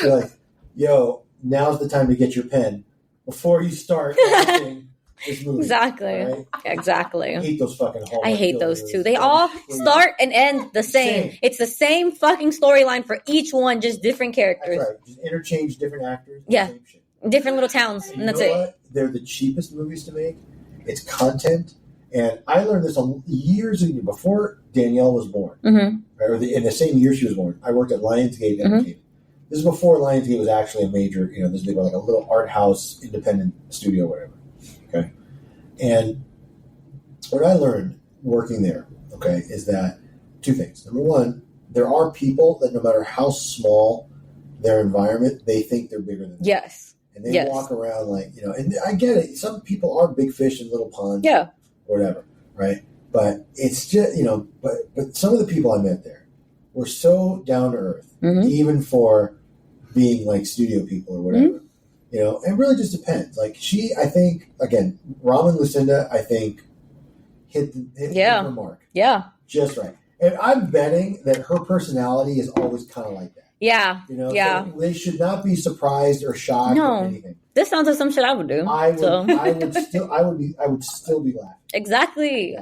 You're like, yo, now's the time to get your pen before you start watching this movie. Exactly. Right? Exactly. I hate those fucking Hallmark. I hate those too. They all start and end the same. It's the same fucking storyline for each one, just different characters. That's right. Just interchange different actors. Yeah. Same shit. Different little towns, and that's it. What? They're the cheapest movies to make. It's content. And I learned this years ago before Danielle was born. Mm-hmm. Right? In the same year she was born, I worked at Lionsgate Entertainment. This is before Lionsgate was actually a major, this was like a little art house, independent studio, whatever. Okay. And what I learned working there, okay, is that two things. Number one, there are people that no matter how small their environment, they think they're bigger than them. Yes. And they walk around like, and I get it. Some people are big fish in little ponds. Yeah. Or whatever, right? But it's just, but some of the people I met there were so down to earth, even for being like studio people or whatever. It really just depends. Like I think, again, Ramen Lucinda, I think, hit her mark. Yeah. Just right. And I'm betting that her personality is always kind of like that. Yeah. So they should not be surprised or shocked or anything. This sounds like some shit I would do. I would still be laughing. Exactly.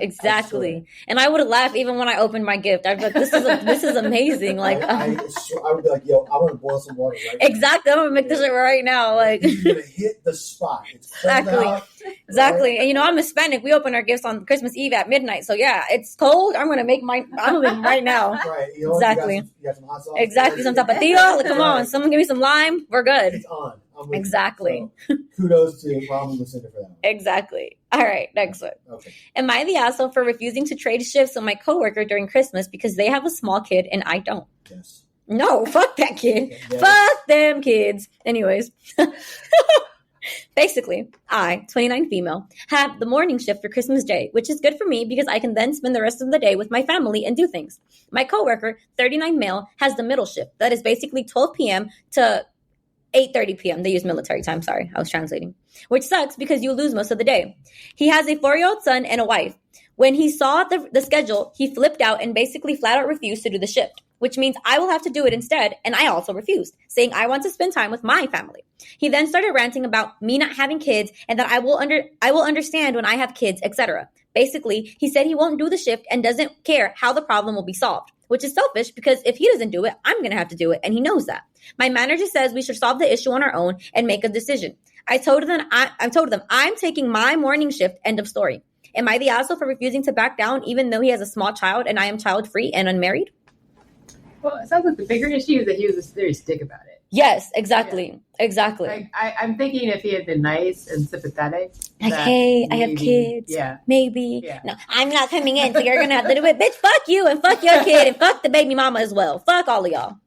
And I would laugh even when I opened my gift. I'd be like, this is amazing. Like I would be like, yo, I want to boil some water right now. Exactly. I'm gonna make this shit right now. Like you're gonna hit the spot. It's exactly. Right? And I'm Hispanic. We open our gifts on Christmas Eve at midnight. So yeah, it's cold. I'm gonna make I'm gonna make right now. Right. Exactly. You got some hot sauce. Exactly. Some tapatio. Like, come on, someone give me some lime. We're good. It's on. Exactly. So, kudos to Ramen Lucinda for that one. Exactly. All right, next one. Okay. Am I the asshole for refusing to trade shifts with my coworker during Christmas because they have a small kid and I don't? Yes. No, fuck that kid. Fuck them kids. Anyways. Basically, I, 29 female, have the morning shift for Christmas Day, which is good for me because I can then spend the rest of the day with my family and do things. My coworker, 39 male, has the middle shift. That is basically 12 p.m. to 8:30 p.m. They use military time. Sorry, I was translating. Which sucks because you lose most of the day. He has a 4-year-old son and a wife. When he saw the schedule, he flipped out and basically flat out refused to do the shift, which means I will have to do it instead, and I also refused, saying I want to spend time with my family. He then started ranting about me not having kids and that I will understand when I have kids, etc. Basically, he said he won't do the shift and doesn't care how the problem will be solved, which is selfish because if he doesn't do it, I'm going to have to do it, and he knows that. My manager says we should solve the issue on our own and make a decision. I told them I'm taking my morning shift, end of story. Am I the asshole for refusing to back down even though he has a small child and I am child-free and unmarried? Well, it sounds like the bigger issue is that he was a serious dick about it. Yes, exactly. Yeah. Exactly. Like, I'm thinking if he had been nice and sympathetic. Like, hey, maybe, I have kids. Yeah. Maybe. Yeah. No, I'm not coming in, so you're going to have to do it. Bitch, fuck you and fuck your kid and fuck the baby mama as well. Fuck all of y'all.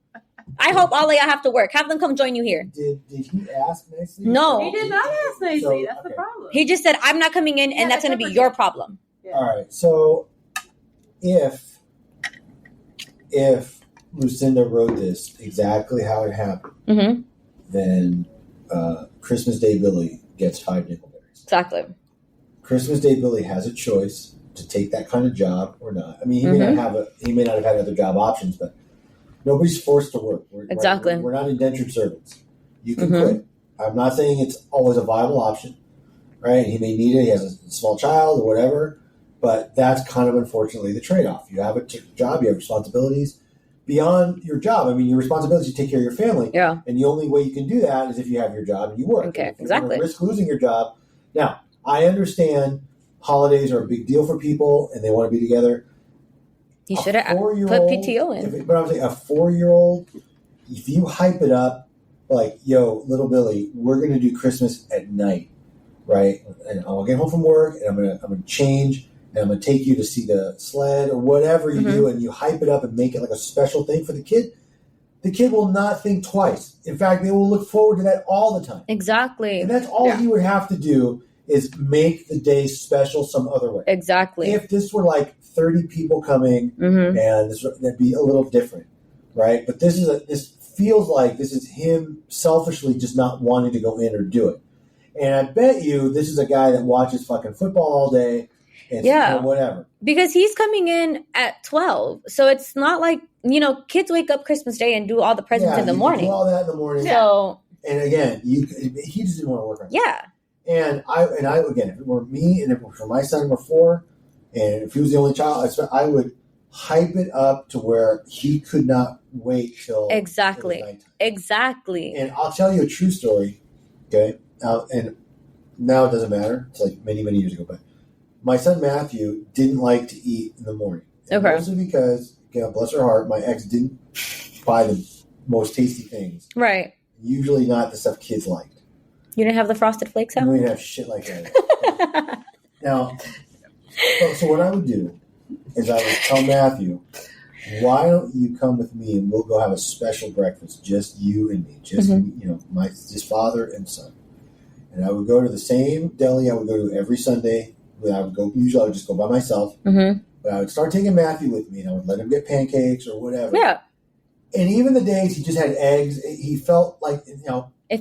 I hope all of y'all have to work. Have them come join you here. Did he ask nicely? No. He did not ask nicely. That's the problem. He just said, I'm not coming in, and that's going to be your problem. Yeah. All right. So if Lucinda wrote this exactly how it happened, then Christmas Day Billy gets 5 nickelberries. Exactly. Christmas Day Billy has a choice to take that kind of job or not. I mean, he may not have had other job options, but nobody's forced to work. Exactly. We're not indentured servants. You can quit. I'm not saying it's always a viable option, right? He may need it. He has a small child or whatever, but that's kind of unfortunately the trade-off. You have a job. You have responsibilities beyond your job. I mean, your responsibility is to take care of your family. Yeah. And the only way you can do that is if you have your job and you work. Okay, if you're risk losing your job. Now, I understand holidays are a big deal for people and they want to be together. He should have put PTO in. But I'm saying a 4-year-old, if you hype it up, like, yo, little Billy, we're going to do Christmas at night, right? And I'll get home from work and I'm going to change and I'm going to take you to see the sled or whatever you do, and you hype it up and make it like a special thing for the kid will not think twice. In fact, they will look forward to that all the time. Exactly. And that's all he would have to do is make the day special some other way. Exactly. If this were like 30 people coming, and that'd be a little different, right? But this feels like this is him selfishly just not wanting to go in or do it. And I bet you this is a guy that watches fucking football all day and whatever. Because he's coming in at 12. So it's not like, kids wake up Christmas Day and do all the presents in the morning. Do all that in the morning. So, and again, he just didn't want to work on it. Yeah. And I again, if it were me and if it were my son were 4, and if he was the only child, I would hype it up to where he could not wait till exactly. It was nighttime. Exactly. And I'll tell you a true story, okay? And now it doesn't matter. It's like many, many years ago. But my son Matthew didn't like to eat in the morning. And mostly because, bless her heart, my ex didn't buy them most tasty things. Right. Usually not the stuff kids liked. You didn't have the Frosted Flakes out? We didn't have shit like that. Now, so what I would do is I would tell Matthew, why don't you come with me and we'll go have a special breakfast, just you and me, just just father and son. And I would go to the same deli I would go to every Sunday. Usually I would just go by myself. Mm-hmm. But I would start taking Matthew with me, and I would let him get pancakes or whatever. Yeah. And even the days he just had eggs, he felt like, it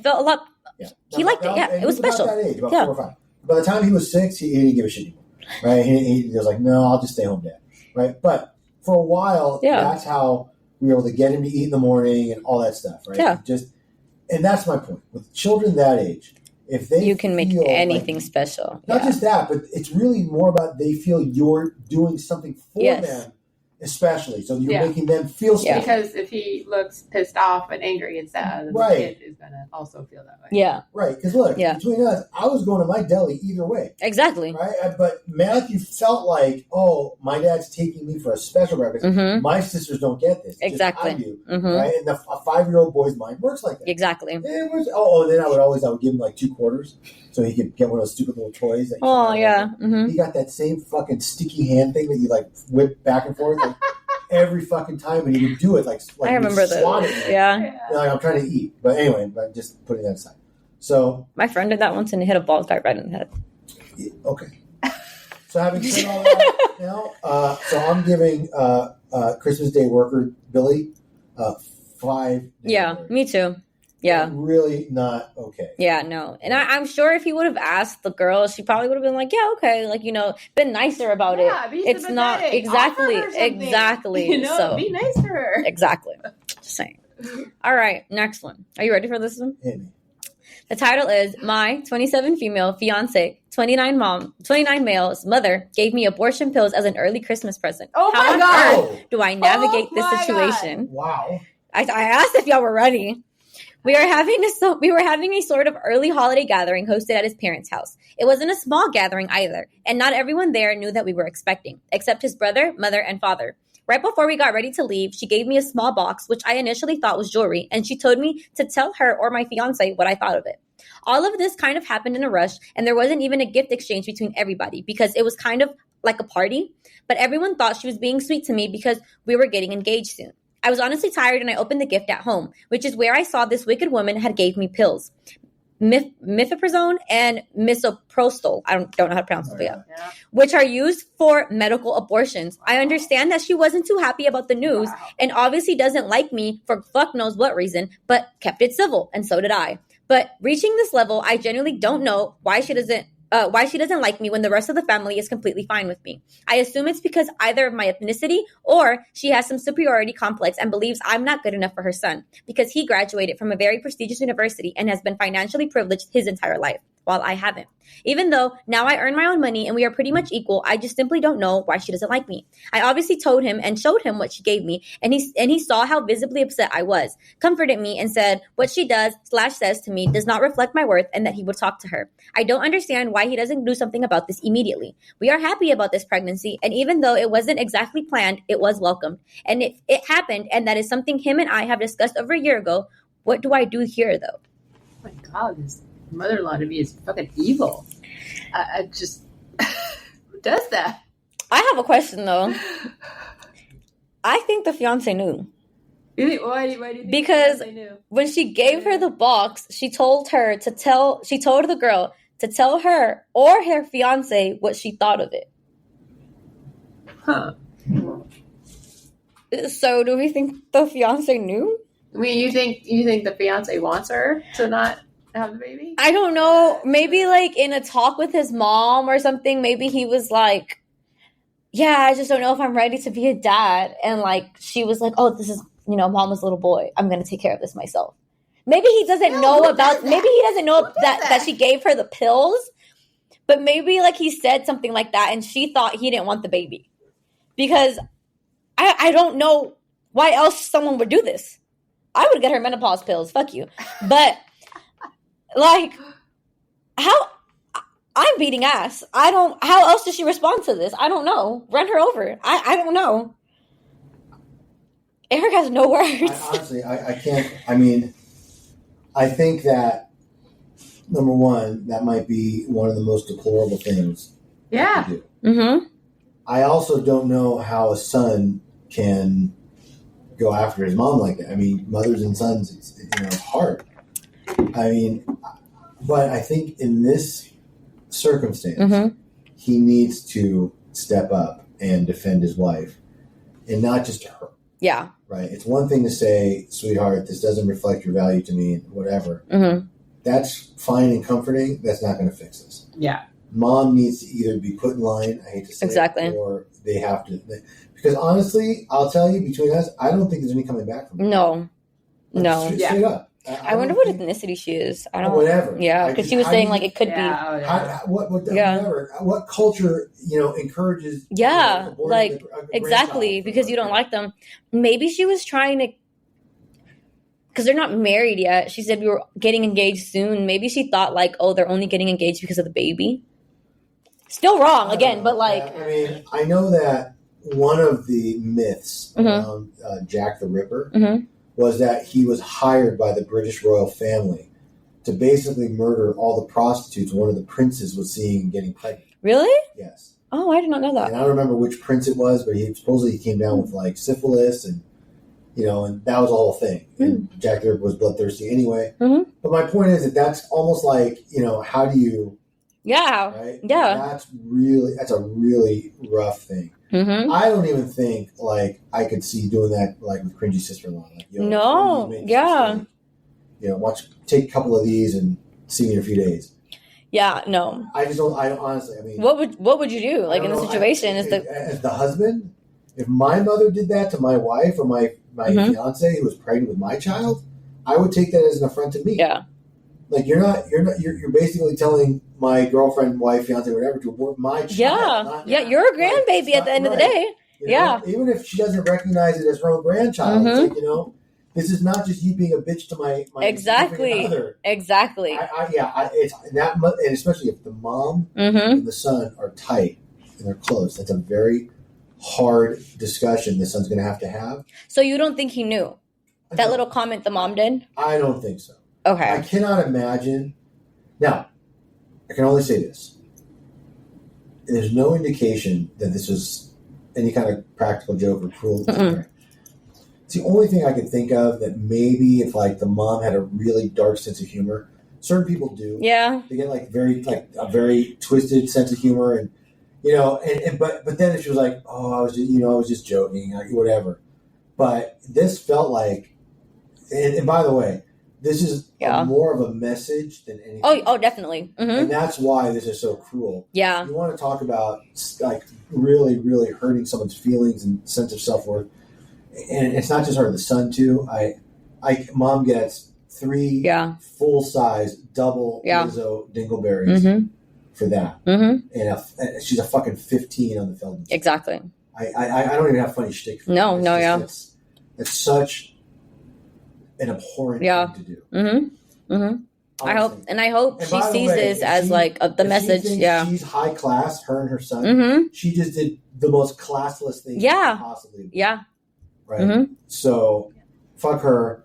felt a lot. Yeah. He liked it. Yeah, it was special. About that age, about 4 or 5. By the time he was 6, he didn't give a shit anymore. Right? He was like, no, I'll just stay home, Dad. Right? But for a while, that's how we were able to get him to eat in the morning and all that stuff. Right? Yeah. And that's my point. With children that age, if you can make anything special. Not just that, but it's really more about they feel you're doing something for them, especially. So you're making them feel special. Because if he looks pissed off and angry and sad, the kid is going to also feel that way. Yeah. Right. Because look, between us, I was going to my deli either way. Exactly. Right. But Matthew felt like, oh, my dad's taking me for a special breakfast. Mm-hmm. My sisters don't get this. Exactly. I do. Mm-hmm. Right. And a 5-year-old boy's mind works like that. Exactly. And then I would give him like 2 quarters so he could get one of those stupid little toys. That Mm-hmm. He got that same fucking sticky hand thing that you like whip back and forth. Like, every fucking time, and he would do it like I remember that. Yeah. Like, I'm trying to eat, but anyway, I'm just putting that aside. So my friend did that once and hit a ball guy right in the head. Okay. So having said all that, now, so I'm giving Christmas Day worker Billy 5. Yeah, me too. Yeah. Really not okay. Yeah, no. And I'm sure if he would have asked the girl, she probably would have been like, yeah, okay. Like, been nicer about it. It's not exactly. So be nice to her. Exactly. Just saying. All right. Next one. Are you ready for this one? Hit me. The title is My 27 female fiance, 29 male's mother gave me abortion pills as an early Christmas present. Oh How my God. do I navigate this situation? God. Wow. I asked if y'all were ready. We were having a sort of early holiday gathering hosted at his parents' house. It wasn't a small gathering either, and not everyone there knew that we were expecting, except his brother, mother, and father. Right before we got ready to leave, she gave me a small box, which I initially thought was jewelry, and she told me to tell her or my fiance what I thought of it. All of this kind of happened in a rush, and there wasn't even a gift exchange between everybody because it was kind of like a party, but everyone thought she was being sweet to me because we were getting engaged soon. I was honestly tired and I opened the gift at home, which is where I saw this wicked woman had gave me pills. Mifepristone and misoprostol. I don't know how to pronounce it, but yeah. Which are used for medical abortions. I understand that she wasn't too happy about the news and obviously doesn't like me for fuck knows what reason, but kept it civil, and so did I. But reaching this level, I genuinely don't know why she doesn't like me when the rest of the family is completely fine with me. I assume it's because either of my ethnicity or she has some superiority complex and believes I'm not good enough for her son because he graduated from a very prestigious university and has been financially privileged his entire life, while I haven't. Even though now I earn my own money and we are pretty much equal, I just simply don't know why she doesn't like me. I obviously told him and showed him what she gave me, and he saw how visibly upset I was, comforted me, and said what she does/says to me does not reflect my worth and that he would talk to her. I don't understand why he doesn't do something about this immediately. We are happy about this pregnancy, and even though it wasn't exactly planned, it was welcomed. And if it happened, and that is something him and I have discussed over a year ago, what do I do here, though? Oh my God, this mother-in-law to me is fucking evil. I just who does that? I have a question though. I think the fiance knew. Why do you think because the fiance knew? When she gave her the box, she told the girl to tell her or her fiance what she thought of it. Huh. So do we think the fiance knew? I mean, you think the fiance wants her to not have the baby? I don't know. Maybe like in a talk with his mom or something, maybe he was like, yeah, I just don't know if I'm ready to be a dad. And like, she was like, oh, this is, mama's little boy. I'm going to take care of this myself. Maybe he doesn't know that she gave her the pills, but maybe like he said something like that and she thought he didn't want the baby. Because I don't know why else someone would do this. I would get her menopause pills. Fuck you. But like, how? I'm beating ass. How else does she respond to this? I don't know. Run her over. I don't know. Eric has no words. Honestly, I can't. I mean, I think that, number one, that might be one of the most deplorable things to do. Mm-hmm. I also don't know how a son can go after his mom like that. I mean, mothers and sons, it's hard. I mean, but I think in this circumstance, he needs to step up and defend his wife, and not just her. Yeah. Right. It's one thing to say, sweetheart, this doesn't reflect your value to me, whatever. Mm-hmm. That's fine and comforting. That's not going to fix this. Yeah. Mom needs to either be put in line, I hate to say it, or they have to. Because honestly, I'll tell you, between us, I don't think there's any coming back from it. No. Straight up. I wonder what ethnicity she is. I don't. Whatever. Yeah, because she was saying like it could be. What culture encourages? Yeah, exactly, because you don't like them. Maybe she was trying to, because they're not married yet. She said we were getting engaged soon. Maybe she thought like, oh, they're only getting engaged because of the baby. Still wrong again, but like. I mean, I know that one of the myths around Jack the Ripper. Was that he was hired by the British royal family to basically murder all the prostitutes one of the princes was seeing and getting pregnant. Really? Yes. Oh, I did not know that. And I don't remember which prince it was, but he supposedly came down with like syphilis and and that was the whole thing. And Jack the Ripper was bloodthirsty anyway. But my point is that that's almost like, how do you... Yeah. Right? Yeah. That's a really rough thing. I don't even think like I could see doing that like with cringy sister-in-law. Like, no, yeah. Take a couple of these and see me in a few days. Yeah, no. I just don't. I honestly, I mean, what would you do like in the situation? As the husband, if my mother did that to my wife or my fiance who was pregnant with my child, I would take that as an affront to me. Yeah. Like you're basically telling my girlfriend, wife, fiance, whatever, to abort my child. Yeah, you're a grandbaby at the end of the day. Even if she doesn't recognize it as her own grandchild, it's like, this is not just you being a bitch to my other. Exactly. It's that, and especially if the mom and the son are tight and they're close. That's a very hard discussion the son's going to have. So you don't think he knew that little comment the mom did? I don't think so. Okay. I cannot imagine. Now, I can only say this. There's no indication that this was any kind of practical joke or cruel. It's the only thing I can think of that maybe if like the mom had a really dark sense of humor. Certain people do. Yeah. They get like a very twisted sense of humor and but then if she was like, oh, I was just joking, whatever. But this felt like, and by the way, this is more of a message than anything. Oh, definitely. And that's why this is so cruel. Yeah. You want to talk about like really, really hurting someone's feelings and sense of self-worth. And it's not just her, the son too. Mom gets 3 full-size double Lizzo dingleberries for that. And she's a fucking 15 on the film. Exactly. I don't even have funny shtick for that. It's such an abhorrent thing to do. I hope she sees this as like the message. She's high class, her and her son. She just did the most classless thing possibly. Yeah. Right. So, fuck her.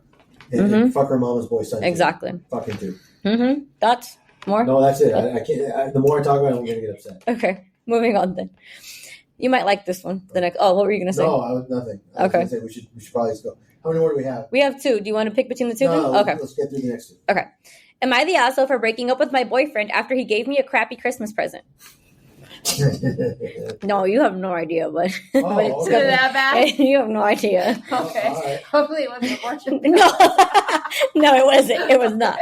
And fuck her mama's boy son. Exactly. Fuck him too. Thoughts? More? No, that's it. I can't. The more I talk about it, I'm gonna get upset. Okay, moving on then. You might like this one. The next. Oh, what were you gonna say? No, nothing. I was gonna say we should probably just go. How many more do we have? We have 2. Do you want to pick between the 2? No, okay. Let's get through the next 2. Okay. Am I the asshole for breaking up with my boyfriend after he gave me a crappy Christmas present? No, you have no idea, but, but it's okay. That bad? You have no idea. Okay. Right. Hopefully it wasn't abortion. No, it wasn't. It was not.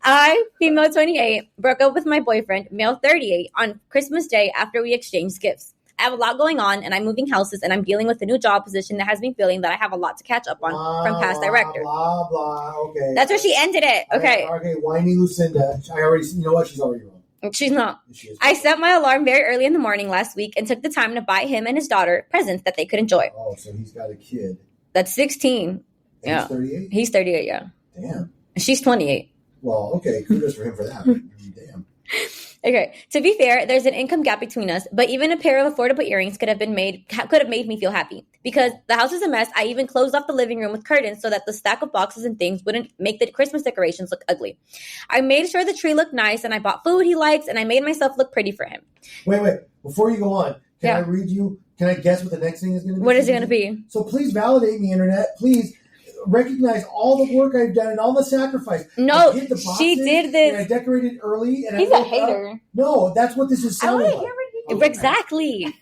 I, female 28, broke up with my boyfriend, male 38, on Christmas Day after we exchanged gifts. I have a lot going on, and I'm moving houses, and I'm dealing with a new job position that has me feeling that I have a lot to catch up on from past director. Blah, blah, okay. That's where she ended it. Okay. Okay, whiny Lucinda. You know what? She's already wrong. She's not. I set my alarm very early in the morning last week and took the time to buy him and his daughter presents that they could enjoy. Oh, so he's got a kid. That's 16. And he's 38? He's 38, yeah. Damn. And she's 28. Well, okay. Kudos for him for that. Damn. Okay. To be fair, there's an income gap between us, but even a pair of affordable earrings could have made me feel happy. Because the house is a mess, I even closed off the living room with curtains so that the stack of boxes and things wouldn't make the Christmas decorations look ugly. I made sure the tree looked nice, and I bought food he likes, and I made myself look pretty for him. Wait. Before you go on, can I read you? Can I guess what the next thing is going to be? What is it going to be? So please validate me, internet. Please recognize all the work I've done and all the sacrifice. No, she did this. And I decorated early. And he's a hater. No, that's what this is sounding like. Exactly.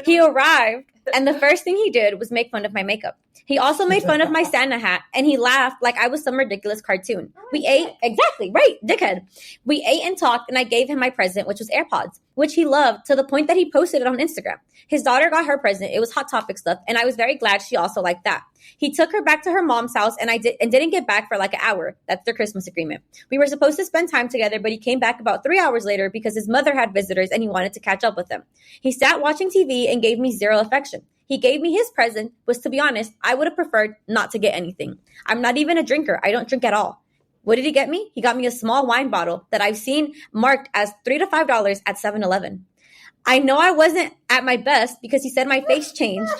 He arrived, and the first thing he did was make fun of my makeup. He also made fun of my Santa hat, and he laughed like I was some ridiculous cartoon. We ate, exactly, right, dickhead. We ate and talked, and I gave him my present, which was AirPods, which he loved to the point that he posted it on Instagram. His daughter got her present. It was Hot Topic stuff, and I was very glad she also liked that. He took her back to her mom's house, and didn't get back for like an hour. That's their Christmas agreement. We were supposed to spend time together, but he came back about 3 hours later because his mother had visitors, and he wanted to catch up with them. He sat watching TV and gave me zero affection. He gave me his present, which, to be honest, I would have preferred not to get anything. I'm not even a drinker. I don't drink at all. What did he get me? He got me a small wine bottle that I've seen marked as $3 to $5 at 7-Eleven. I know I wasn't at my best because he said my face changed.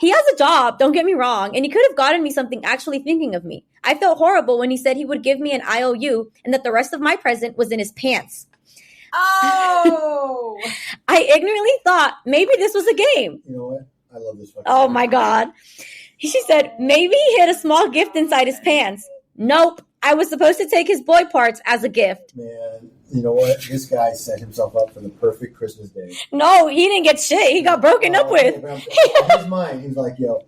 He has a job, don't get me wrong, and he could have gotten me something actually thinking of me. I felt horrible when he said he would give me an IOU and that the rest of my present was in his pants. Oh! I ignorantly thought maybe this was a game. You know what? I love this fucking Oh my God. She said, maybe he hid a small gift inside his pants. Nope. I was supposed to take his boy parts as a gift. Man, you know what? This guy set himself up for the perfect Christmas day. No, he didn't get shit. He got broken up with. In his mind, he's like, yo,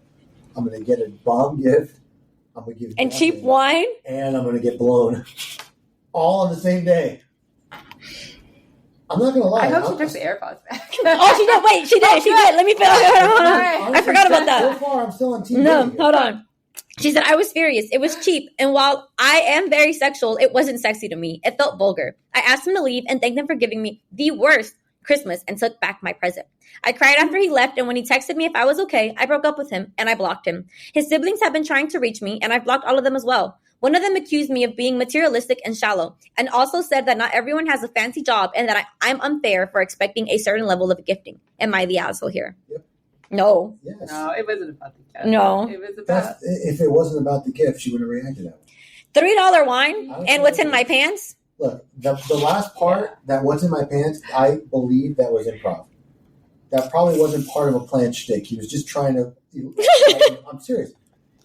I'm going to get a bomb gift. I'm going to give you and cheap wine. And I'm going to get blown. All on the same day. I'm not going to lie. I hope she took the AirPods back. Oh, she did. Wait, she did. She did. Let me finish. Hold on. Honestly, I forgot about that. So far, I'm still on TV. No, hold on. She said, I was furious. It was cheap. And while I am very sexual, it wasn't sexy to me. It felt vulgar. I asked him to leave and thanked him for giving me the worst Christmas and took back my present. I cried after he left, and when he texted me if I was okay, I broke up with him and I blocked him. His siblings have been trying to reach me, and I've blocked all of them as well. One of them accused me of being materialistic and shallow, and also said that not everyone has a fancy job and that I'm unfair for expecting a certain level of gifting. Am I the asshole here? Yep. No. Yes. No, it wasn't about the gift. No. It was about... If it wasn't about the gift, she wouldn't have reacted that way. $3 wine and what's in my pants? Look, the last part, that what's in my pants, I believe that was improv. That probably wasn't part of a planned shtick. He was just trying to... I'm serious.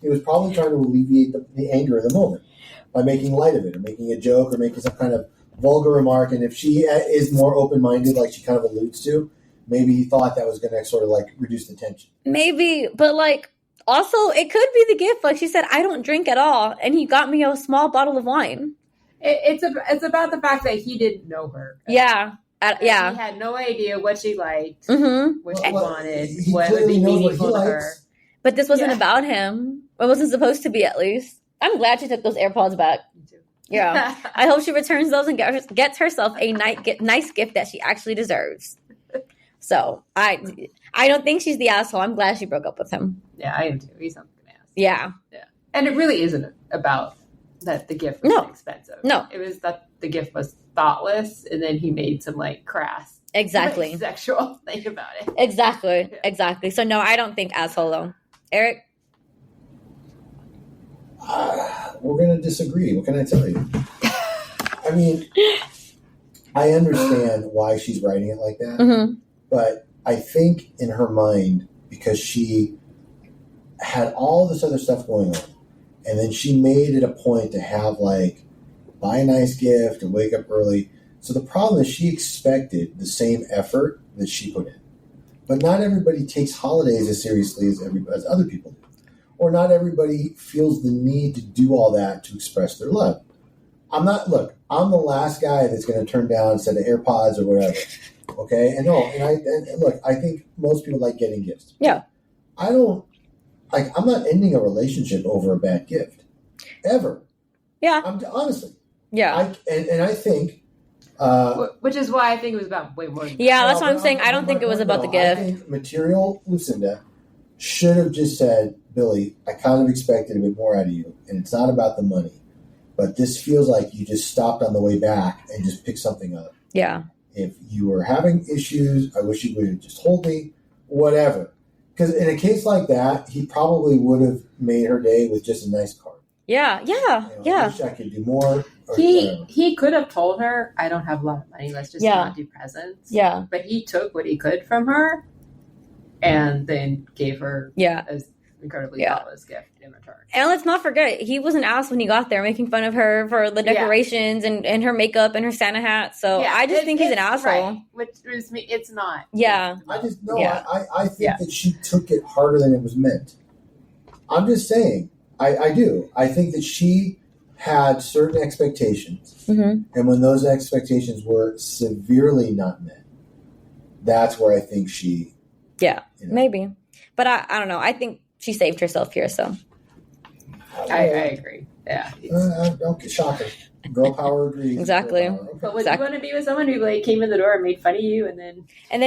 He was probably trying to alleviate the anger of the moment by making light of it or making a joke or making some kind of vulgar remark. And if she is more open-minded, like she kind of alludes to, maybe he thought that was going to sort of like reduce the tension. Maybe, but like also it could be the gift. Like she said, I don't drink at all, and he got me a small bottle of wine. It's about the fact that he didn't know her. Yeah. Yeah. He had no idea what she liked, what she wanted, he what would be meaningful to her. But this wasn't about him. It wasn't supposed to be, at least. I'm glad she took those AirPods back. Me too. Yeah. I hope she returns those and gets herself a nice gift that she actually deserves. So I don't think she's the asshole. I'm glad she broke up with him. Yeah, I am too. He's not an ass. Yeah. Yeah. And it really isn't about that the gift was expensive. No. It was that the gift was thoughtless, and then he made some like crass sexual thing about it. Exactly. Yeah. Exactly. So no, I don't think asshole though. Eric? We're going to disagree. What can I tell you? I mean, I understand why she's writing it like that, but I think in her mind, because she had all this other stuff going on, and then she made it a point to have like, buy a nice gift and wake up early. So the problem is she expected the same effort that she put in. But not everybody takes holidays as seriously as other people do. Or not everybody feels the need to do all that to express their love. I'm the last guy that's going to turn down a set of AirPods or whatever. Okay? And look, I think most people like getting gifts. Yeah. I'm not ending a relationship over a bad gift. Ever. Yeah. Honestly. Yeah. I think... which is why I think it was about way more than that. Yeah, that's what I'm saying. I don't think it was about the gift. I think material Lucinda should have just said, Billy, I kind of expected a bit more out of you, and it's not about the money. But this feels like you just stopped on the way back and just picked something up. Yeah. If you were having issues, I wish you would have just told me, whatever. Because in a case like that, he probably would have made her day with just a nice card. Yeah. I wish I could do more. He could have told her, I don't have a lot of money, let's just not do presents. Yeah. But he took what he could from her and then gave her an incredibly thoughtless gift in return. And let's not forget, he was an ass when he got there, making fun of her for the decorations and her makeup and her Santa hat. So I just think he's an asshole. Right. Which is me. It's not. Yeah. I just know. Yeah. I think that she took it harder than it was meant. I'm just saying. I do. I think that she had certain expectations, and when those expectations were severely not met, that's where I think she. Yeah, maybe, but I don't know. I think she saved herself here, so. I agree. Yeah. Okay, shocking. Girl power agrees. Exactly. Girl power. Okay. But would you want to be with someone who came in the door and made fun of you and then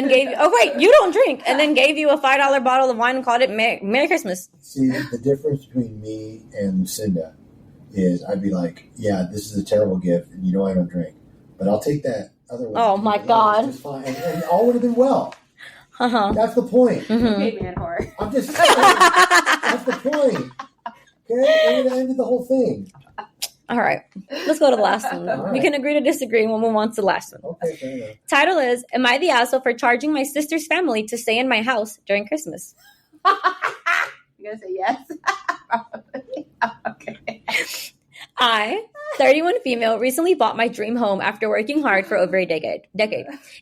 gave you, oh wait, you don't drink, and then gave you a $5 bottle of wine and called it Merry Christmas? See, the difference between me and Lucinda is I'd be like, yeah, this is a terrible gift, and I don't drink, but I'll take that other one. Oh my God. It's fine. And all would have been well. That's the point. Okay, man, whore. I'm just saying. That's the point. Okay, and it ended the whole thing. All right, let's go to the last one. Right. We can agree to disagree, and we'll move on to the last one. Okay, fair enough. Title is, Am I the asshole for charging my sister's family to stay in my house during Christmas? You're going to say yes? Probably. Okay. I, 31 female, recently bought my dream home after working hard for over a decade.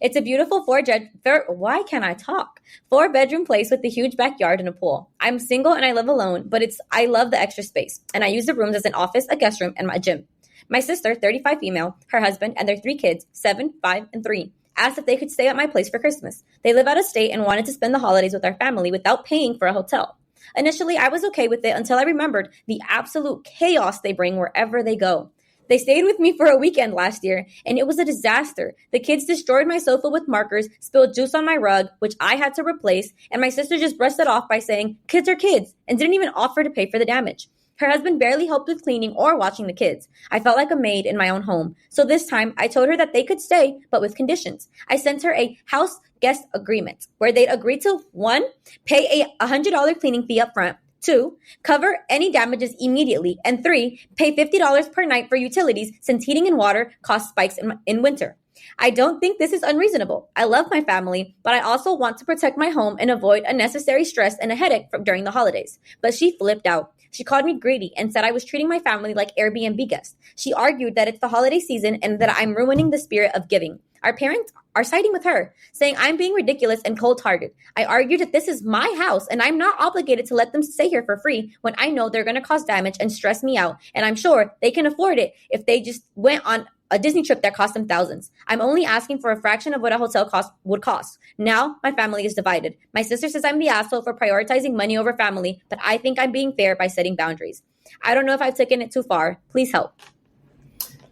It's a beautiful 4-bedroom place with a huge backyard and a pool. I'm single and I live alone, but I love the extra space, and I use the rooms as an office, a guest room, and my gym. My sister, 35 female, her husband, and their 3 kids, 7, 5, and 3, asked if they could stay at my place for Christmas. They live out of state and wanted to spend the holidays with our family without paying for a hotel. Initially, I was okay with it until I remembered the absolute chaos they bring wherever they go. They stayed with me for a weekend last year, and it was a disaster. The kids destroyed my sofa with markers, spilled juice on my rug, which I had to replace, and my sister just brushed it off by saying, kids are kids, and didn't even offer to pay for the damage. Her husband barely helped with cleaning or watching the kids. I felt like a maid in my own home. So this time, I told her that they could stay, but with conditions. I sent her a house guest agreement where they'd agree to 1, pay a $100 cleaning fee up front, 2, cover any damages immediately, and 3, pay $50 per night for utilities since heating and water cost spikes in winter. I don't think this is unreasonable. I love my family, but I also want to protect my home and avoid unnecessary stress and a headache during the holidays. But she flipped out. She called me greedy and said I was treating my family like Airbnb guests. She argued that it's the holiday season and that I'm ruining the spirit of giving. Our parents are siding with her, saying I'm being ridiculous and cold-hearted. I argued that this is my house and I'm not obligated to let them stay here for free when I know they're going to cause damage and stress me out. And I'm sure they can afford it if they just went on a Disney trip that cost them thousands. I'm only asking for a fraction of what a hotel would cost. Now my family is divided. My sister says I'm the asshole for prioritizing money over family, but I think I'm being fair by setting boundaries. I don't know if I've taken it too far. Please help.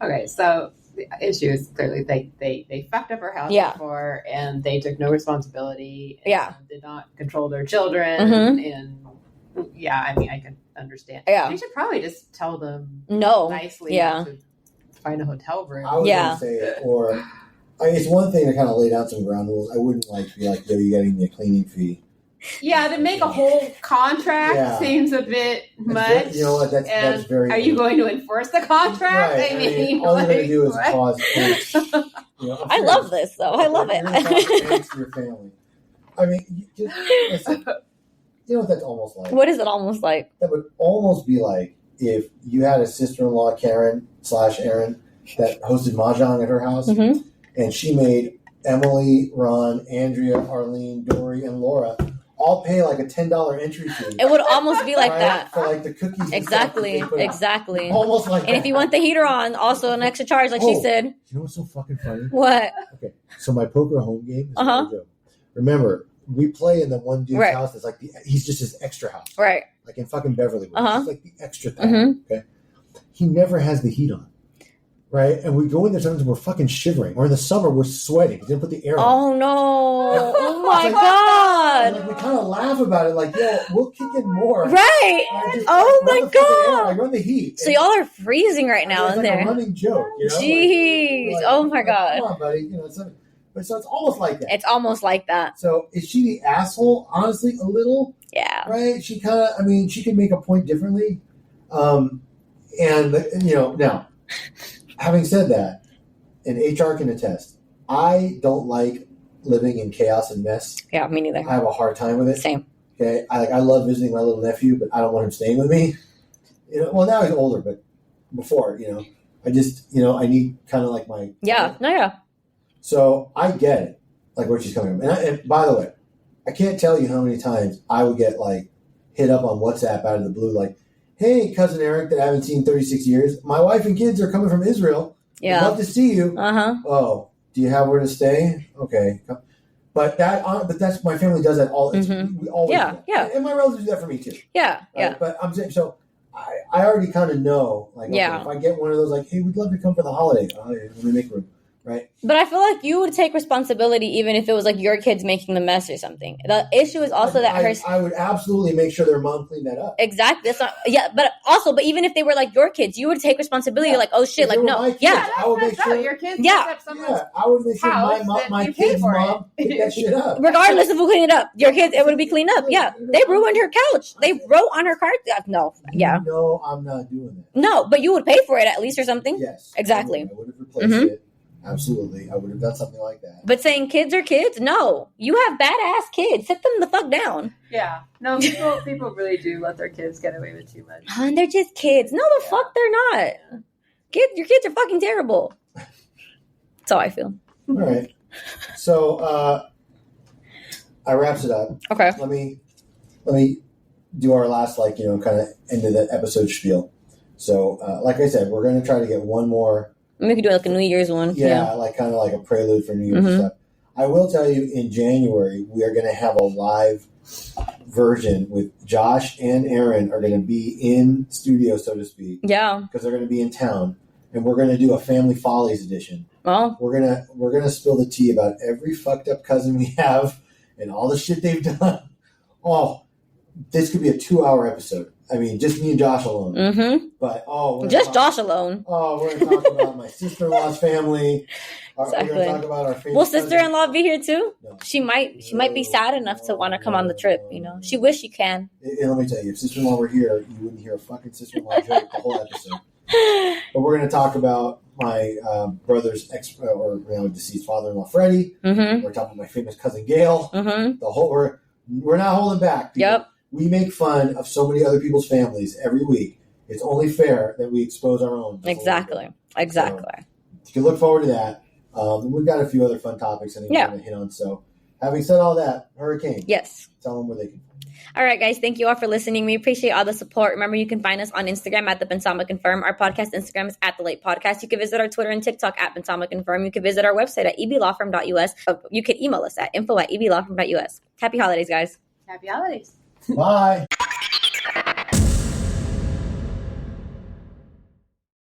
Okay, so the issue is clearly they fucked up her house before, and they took no responsibility. And did not control their children. And I mean, I can understand. You should probably just tell them nicely. To find a hotel room. I was going to say it, or it's one thing to kind of lay down some ground rules. I wouldn't like to be like, yo, you getting me a cleaning fee. Yeah, to make a whole contract seems a bit much. You know what? That's very. Are you going to enforce the contract? Right. I mean, all you're going to do is cause angst. I love this, though. I love it. Angst to your family. I mean, listen, you know what that's almost like? What is it almost like? That would almost be like if you had a sister-in-law, Karen/Erin, that hosted mahjong at her house, and she made Emily, Ron, Andrea, Arlene, Dory, and Laura all pay like a $10 entry fee. It would almost be like that. For like the cookies. Exactly. Almost like and that. if you want the heater on, also an extra charge, like she said. You know what's so fucking funny? What? Okay, so my poker home game is remember, we play in the one dude's house that's like he's just his extra house. Right. Like in fucking Beverly Hills. It's like the extra thing. Okay. He never has the heat on. Right? And we go in there sometimes we're fucking shivering. Or in the summer we're sweating. He didn't put the air on. Oh no. Oh my God. And we kind of laugh about it like, yeah, we'll kick in more. Right. My God. Like run the heat. So y'all are freezing right now in there. It's like a running joke. You know? Jeez. Like, oh my God. Come on, buddy. You know, But so it's almost like that. It's almost like that. So is she the asshole? Honestly, a little. Yeah. Right? She kind of, I mean, she can make a point differently. And, now, having said that, and HR can attest, I don't like living in chaos and mess. Yeah, me neither. I have a hard time with it. Same. Okay? I love visiting my little nephew, but I don't want him staying with me. Well, now he's older, but before, I just, I need kind of like my... Yeah, yeah. So I get it, like where she's coming from. And by the way, I can't tell you how many times I would get like hit up on WhatsApp out of the blue, like, "Hey, cousin Eric, that I haven't seen in 36 years. My wife and kids are coming from Israel. Yeah, I'd love to see you. Oh, do you have where to stay? Okay, but that's my family does that all. We always do that. And my relatives do that for me too. Yeah, yeah. But I'm saying so. I already kind of know, like, okay, if I get one of those, like, "Hey, we'd love to come for the holiday. Let me make room." Right. But I feel like you would take responsibility even if it was like your kids making the mess or something. The issue is also I would absolutely make sure their mom cleaned that up. Exactly. That's not. Yeah, but even if they were like your kids, you would take responsibility. You're like, oh shit, like no, kids, I would make sure your kids. I would make sure my kids' mom picked that shit up. Regardless of who cleaned it up, your kids, it would be cleaned up. Yeah, they ruined her couch. They wrote on her card. No, yeah. No, I'm not doing that. No, but you would pay for it at least or something. Yes, exactly. I would have replaced it. Absolutely. I would have done something like that. But saying kids are kids? No. You have badass kids. Sit them the fuck down. Yeah. No, people really do let their kids get away with too much. And they're just kids. No, the fuck they're not. Your kids are fucking terrible. That's how I feel. All right. So, I wraps it up. Okay. Let me do our last, kind of end of the episode spiel. So, like I said, we're going to try to get one more. We could do like a New Year's one. Yeah, like kind of like a prelude for New Year's stuff. I will tell you, in January, we are going to have a live version with Josh and Aaron are going to be in studio, so to speak. Yeah. Because they're going to be in town. And we're going to do a Family Follies edition. Well, we're gonna spill the tea about every fucked up cousin we have and all the shit they've done. Oh, this could be a 2-hour episode. I mean, just me and Josh alone. Mm-hmm. But just Josh alone. Oh, we're gonna talk about my sister-in-law's family. Exactly. We're gonna talk about our favorite. Will sister-in-law be here too? No. She might be sad enough to want to come on the trip. She wish she can. And let me tell you, if sister-in-law were here, you wouldn't hear a fucking sister-in-law joke the whole episode. But we're going to talk about my brother's deceased father-in-law, Freddie. Mm-hmm. We're talking about my famous cousin, Gail. Mm-hmm. We're not holding back. Yep. We make fun of so many other people's families every week. It's only fair that we expose our own. Exactly. So you can look forward to that. We've got a few other fun topics I think we're going to hit on. So having said all that, Hurricane. Yes. Tell them where they can find. All right, guys. Thank you all for listening. We appreciate all the support. Remember, you can find us on Instagram at the Bensama Confirm. Our podcast Instagram is at The Late Podcast. You can visit our Twitter and TikTok at Bensama Confirm. You can visit our website at eblawfirm.us. You can email us at info@eblawfirm.us. Happy holidays, guys. Happy holidays. Bye.